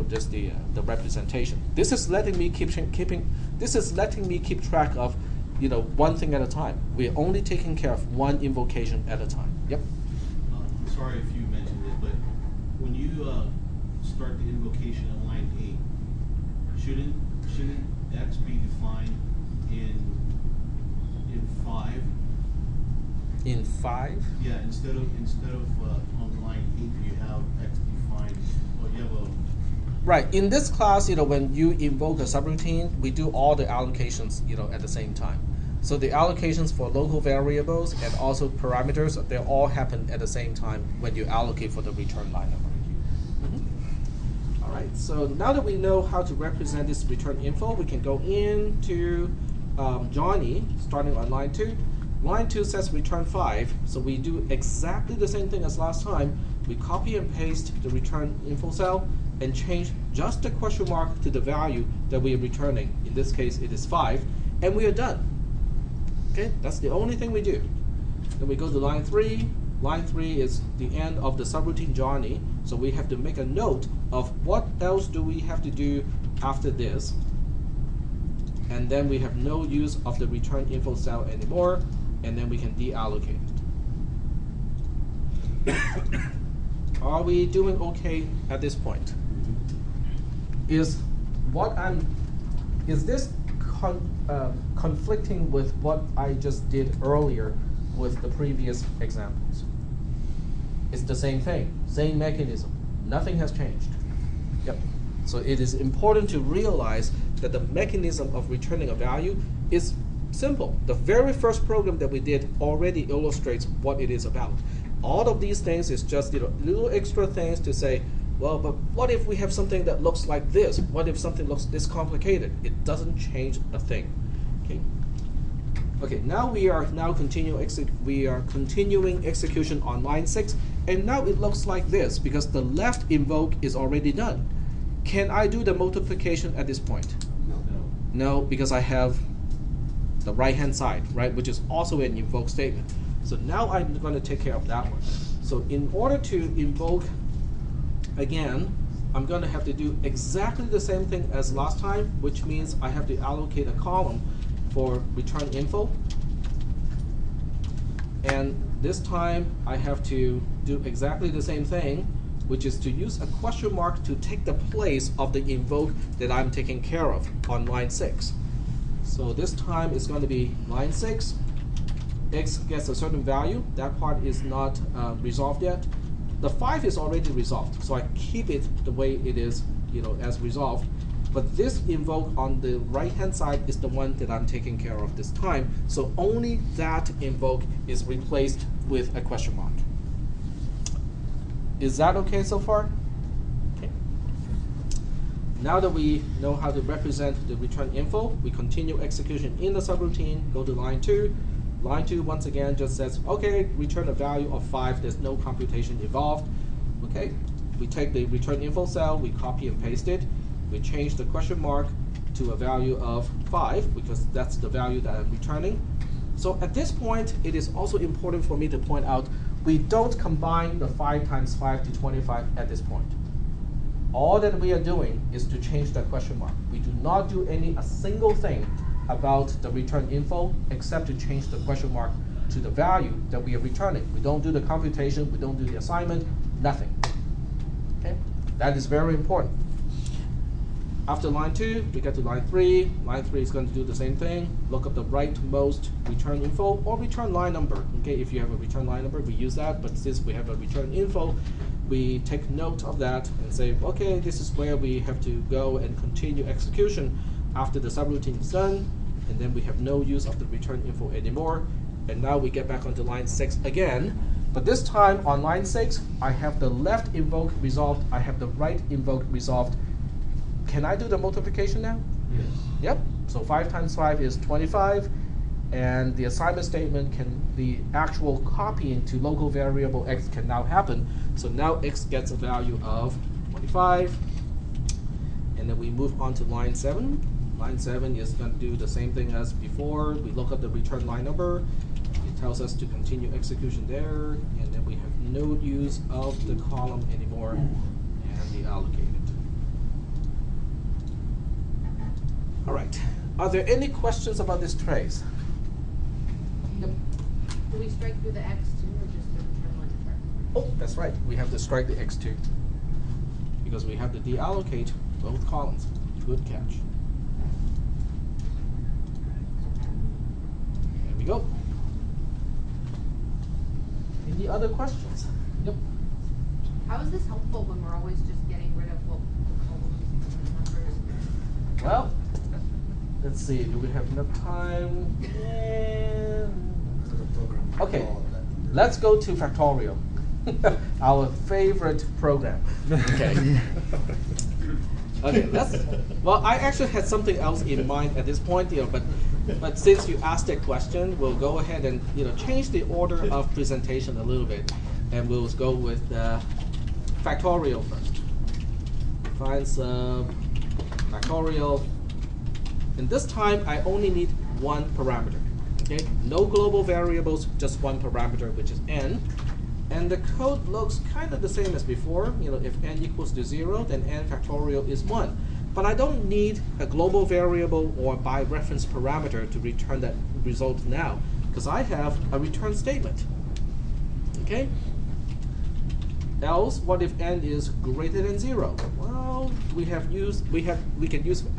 just the representation. This is letting me keep track of one thing at a time. We're only taking care of one invocation at a time. Yep. I'm sorry if you mentioned it, but when you start the invocation at line 8, shouldn't X be defined in 5? In 5? Yeah, instead of on line 8 you have X defined, or you have a. Right. In this class, when you invoke a subroutine, we do all the allocations, at the same time. So the allocations for local variables and also parameters, they all happen at the same time when you allocate for the return line number. Mm-hmm. All right. So now that we know how to represent this return info, we can go into Johnny, starting on line 2. Line 2 says return 5, so we do exactly the same thing as last time. We copy and paste the return info cell and change just the question mark to the value that we are returning. In this case, it is 5, and we are done. Okay, that's the only thing we do. Then we go to line 3. Line 3 is the end of the subroutine Johnny, so we have to make a note of what else do we have to do after this. And then we have no use of the return info cell anymore, and then we can deallocate it. Are we doing okay at this point? Is this conflicting with what I just did earlier with the previous examples? It's the same thing, same mechanism. Nothing has changed. Yep. So it is important to realize that the mechanism of returning a value is simple. The very first program that we did already illustrates what it is about. All of these things is just little extra things to say, well, but what if we have something that looks like this? What if something looks this complicated? It doesn't change a thing. Okay. Okay. Now we are continuing execution on line 6, and now it looks like this because the left invoke is already done. Can I do the multiplication at this point? No, because I have the right-hand side, right, which is also an invoke statement. So now I'm going to take care of that one. So in order to invoke again, I'm going to have to do exactly the same thing as last time, which means I have to allocate a column for return info. And this time I have to do exactly the same thing, which is to use a question mark to take the place of the invoke that I'm taking care of on line 6. So this time it's going to be line 6. X gets a certain value. That part is not resolved yet. The 5 is already resolved, so I keep it the way it is, as resolved. But this invoke on the right-hand side is the one that I'm taking care of this time. So only that invoke is replaced with a question mark. Is that okay so far? Okay. Now that we know how to represent the return info, we continue execution in the subroutine, go to line 2. Line 2 once again just says, okay, return a value of 5, there's no computation involved. Okay, we take the return info cell, we copy and paste it, we change the question mark to a value of 5 because that's the value that I'm returning. So at this point, it is also important for me to point out we don't combine the 5 times 5 to 25 at this point. All that we are doing is to change that question mark. We do not do a single thing about the return info except to change the question mark to the value that we are returning. We don't do the computation, we don't do the assignment, nothing. Okay, that is very important. After line 2, we get to line 3. Line 3 is going to do the same thing. Look up the rightmost return info or return line number. Okay, if you have a return line number, we use that. But since we have a return info, we take note of that and say, okay, this is where we have to go and continue execution after the subroutine is done. And then we have no use of the return info anymore. And now we get back onto line 6 again. But this time on line 6, I have the left invoke resolved. I have the right invoke resolved. Can I do the multiplication now? Yes. Yep. So 5 times 5 is 25. And the assignment statement the actual copying to local variable x can now happen. So now x gets a value of 25. And then we move on to line 7. Line 7 is going to do the same thing as before. We look up the return line number. It tells us to continue execution there. And then we have no use of the column anymore. And we allocate it. All right. Are there any questions about this trace? Yep. Do we strike through the X too, or just the return line number? Oh, that's right. We have to strike the X2 because we have to deallocate both columns. Good catch. There we go. Any other questions? Yep. How is this helpful when we're always just getting rid of columns and numbers? Well, let's see. Do we have enough time? Okay. Let's go to factorial. Our favorite program. Okay. Okay. Well, I actually had something else in mind at this point, but since you asked that question, we'll go ahead and change the order of presentation a little bit, and we'll go with factorial first. Find sub factorial, and this time I only need one parameter. Okay, no global variables, just one parameter, which is n. And the code looks kind of the same as before. If n equals to 0, then n factorial is 1. But I don't need a global variable or by reference parameter to return that result now, because I have a return statement. Okay? Else, what if n is greater than 0? Well, we can use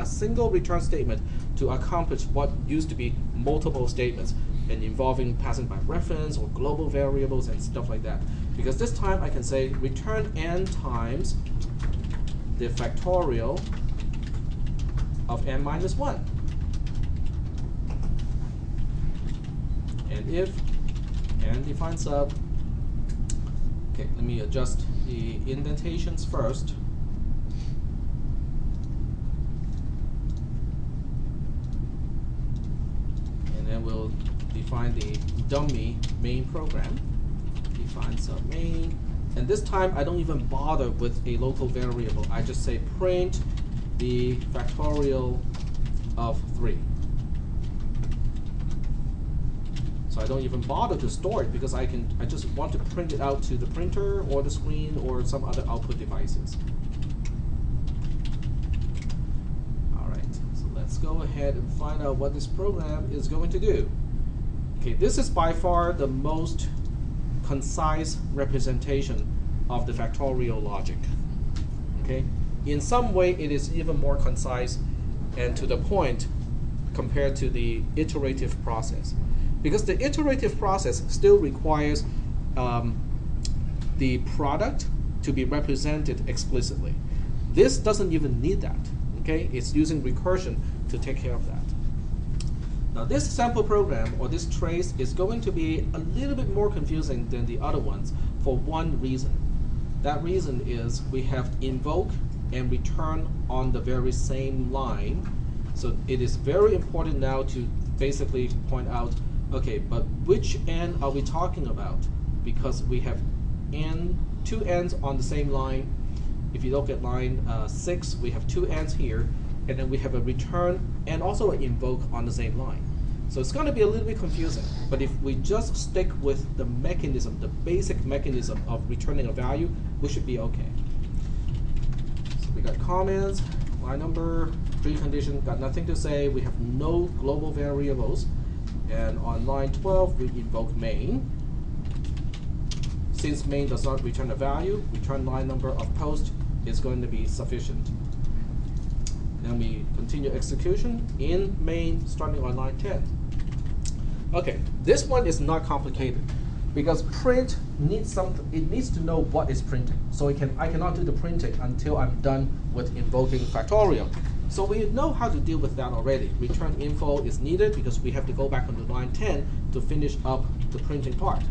a single return statement to accomplish what used to be multiple statements and involving passing by reference or global variables and stuff like that. Because this time I can say return n times the factorial of n minus 1. And if n define sub, okay, let me adjust the indentations first. And then we'll define the dummy main program. Define sub main. And this time I don't even bother with a local variable. I just say print the factorial of 3. So I don't even bother to store it because I just want to print it out to the printer or the screen or some other output devices. Alright, so let's go ahead and find out what this program is going to do. Okay, this is by far the most concise representation of the factorial logic. Okay, in some way it is even more concise and to the point compared to the iterative process, because the iterative process still requires the product to be represented explicitly. This doesn't even need that. Okay, it's using recursion to take care of that. Now this sample program or this trace is going to be a little bit more confusing than the other ones for one reason. That reason is we have invoke and return on the very same line. So it is very important now to basically point out, okay, but which n are we talking about? Because we have two n's on the same line. If you look at line 6, we have two n's here, and then we have a return and also an invoke on the same line. So it's going to be a little bit confusing, but if we just stick with the mechanism, the basic mechanism of returning a value, we should be okay. So we got comments, line number, precondition, got nothing to say, we have no global variables, and on line 12 we invoke main. Since main does not return a value, return line number of post is going to be sufficient. Then we continue execution in main starting on line 10. Okay, this one is not complicated because print needs something. It needs to know what is printing. So I cannot do the printing until I'm done with invoking factorial. So we know how to deal with that already. Return info is needed because we have to go back onto line 10 to finish up the printing part.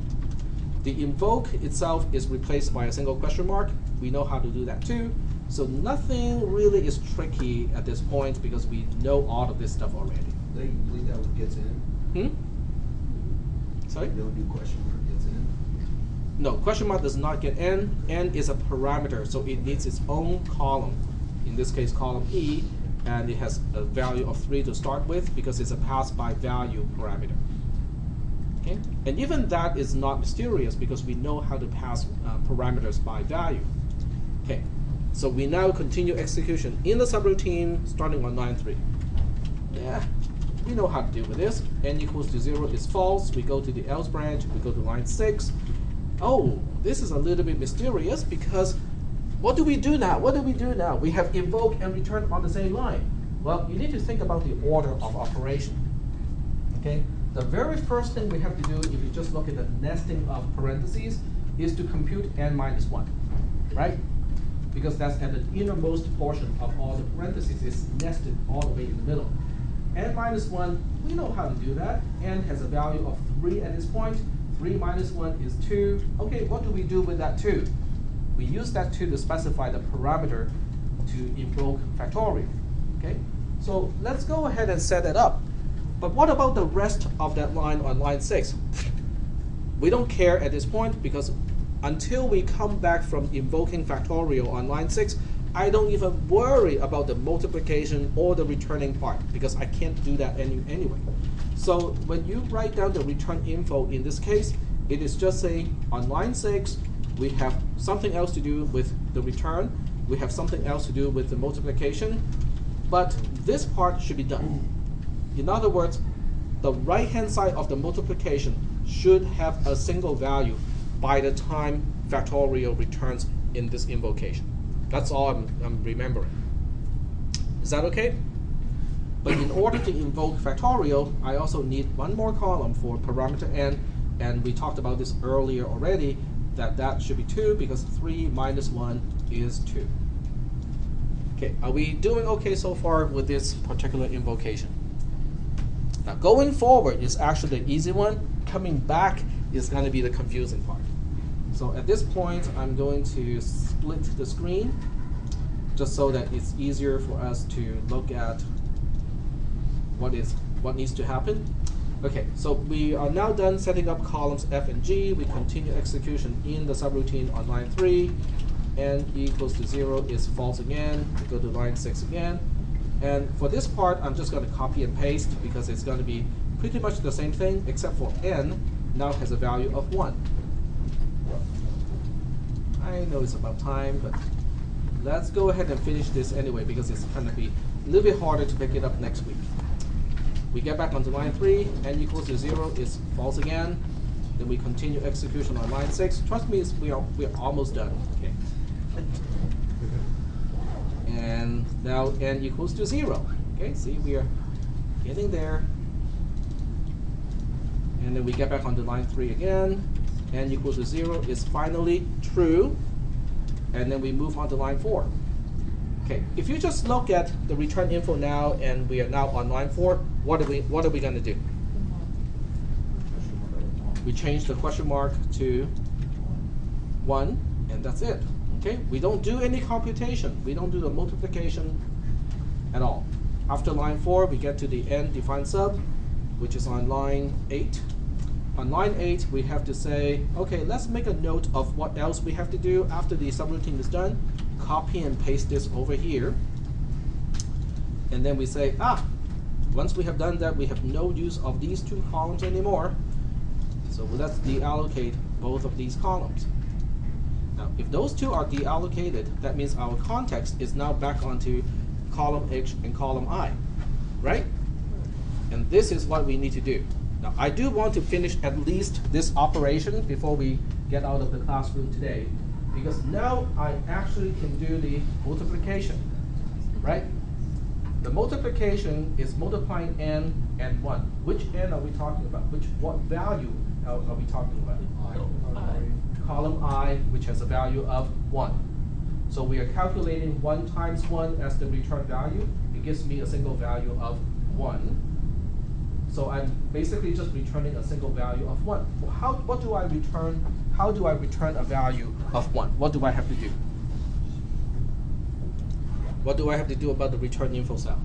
The invoke itself is replaced by a single question mark. We know how to do that too. So nothing really is tricky at this point because we know all of this stuff already. They complete that with gets in. Sorry? They don't do question mark gets in. No, question mark does not get n. N is a parameter, so it needs its own column. In this case, column E, and it has a value of 3 to start with because it's a pass by value parameter. Okay? And even that is not mysterious because we know how to pass parameters by value. Okay, so we now continue execution in the subroutine starting on line 3. Yeah, we know how to deal with this. N equals to 0 is false. We go to the else branch. We go to line 6. Oh, this is a little bit mysterious because what do we do now? What do we do now? We have invoke and return on the same line. Well, you need to think about the order of operation. Okay, the very first thing we have to do, if you just look at the nesting of parentheses, is to compute n minus 1, right? Because that's at the innermost portion of all the parentheses. It's nested all the way in the middle. N minus 1, we know how to do that. N has a value of 3 at this point. 3 minus 1 is 2. Okay, what do we do with that 2? We use that 2 to specify the parameter to invoke factorial. Okay, so let's go ahead and set it up. But what about the rest of that line on line 6? We don't care at this point because until we come back from invoking factorial on line 6, I don't even worry about the multiplication or the returning part because I can't do that anyway. So when you write down the return info in this case, it is just saying on line 6, we have something else to do with the return, we have something else to do with the multiplication, but this part should be done. In other words, the right-hand side of the multiplication should have a single value by the time factorial returns in this invocation. That's all I'm remembering. Is that okay? But in order to invoke factorial, I also need one more column for parameter n, and we talked about this earlier already. that should be 2 because 3 minus 1 is 2. Okay, are we doing okay so far with this particular invocation? Now going forward is actually the easy one. Coming back is going to be the confusing part. So at this point, I'm going to split the screen just so that it's easier for us to look at what needs to happen. Okay, so we are now done setting up columns F and G. We continue execution in the subroutine on line 3. N equals to 0 is false again. We go to line 6 again. And for this part, I'm just going to copy and paste because it's going to be pretty much the same thing, except for N now has a value of 1. I know it's about time, but let's go ahead and finish this anyway because it's going to be a little bit harder to pick it up next week. We get back onto line 3, N equals to 0 is false again. Then we continue execution on line 6. Trust me, we're almost done. Okay. And now N equals to 0. Okay, see, we are getting there. And then we get back onto line 3 again. N equals to 0 is finally true. And then we move on to line 4. Okay, if you just look at the return info now, and we are now on line 4, what are we going to do? We change the question mark to 1, and that's it. Okay, we don't do any computation. We don't do the multiplication at all. After line 4, we get to the n defined sub, which is on line 8. On line 8, we have to say, okay, let's make a note of what else we have to do after the subroutine is done. Copy and paste this over here. And then we say, once we have done that, we have no use of these 2 columns anymore. So let's deallocate both of these columns. Now, if those 2 are deallocated, that means our context is now back onto column H and column I, right? And this is what we need to do. Now, I do want to finish at least this operation before we get out of the classroom today, because now I actually can do the multiplication, right? The multiplication is multiplying n and 1. Which n are we talking about? What value are we talking about? Column I, which has a value of 1. So we are calculating 1 times 1 as the return value. It gives me a single value of 1. So I'm basically just returning a single value of 1. Well, what do I return? How do I return a value of 1? What do I have to do? What do I have to do about the return info cell?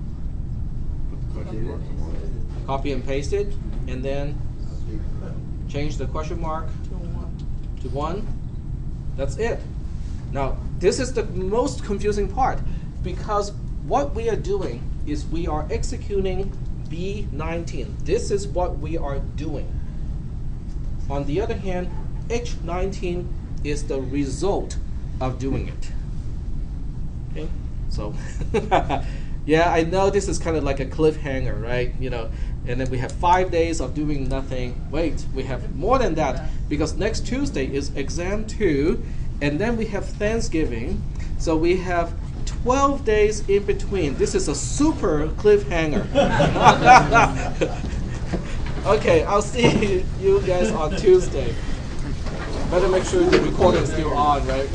Copy and paste it, and then change the question mark to 1. That's it. Now, this is the most confusing part, because what we are doing is we are executing B19. This is what we are doing. On the other hand, H19 is the result of doing it. Okay, so yeah, I know this is kind of like a cliffhanger, right? You know, and then we have 5 days of doing nothing. Wait, we have more than that, because next Tuesday is exam 2, and then we have Thanksgiving. So we have 12 days in between. This is a super cliffhanger. Okay, I'll see you guys on Tuesday. Better make sure the recording is still on, right?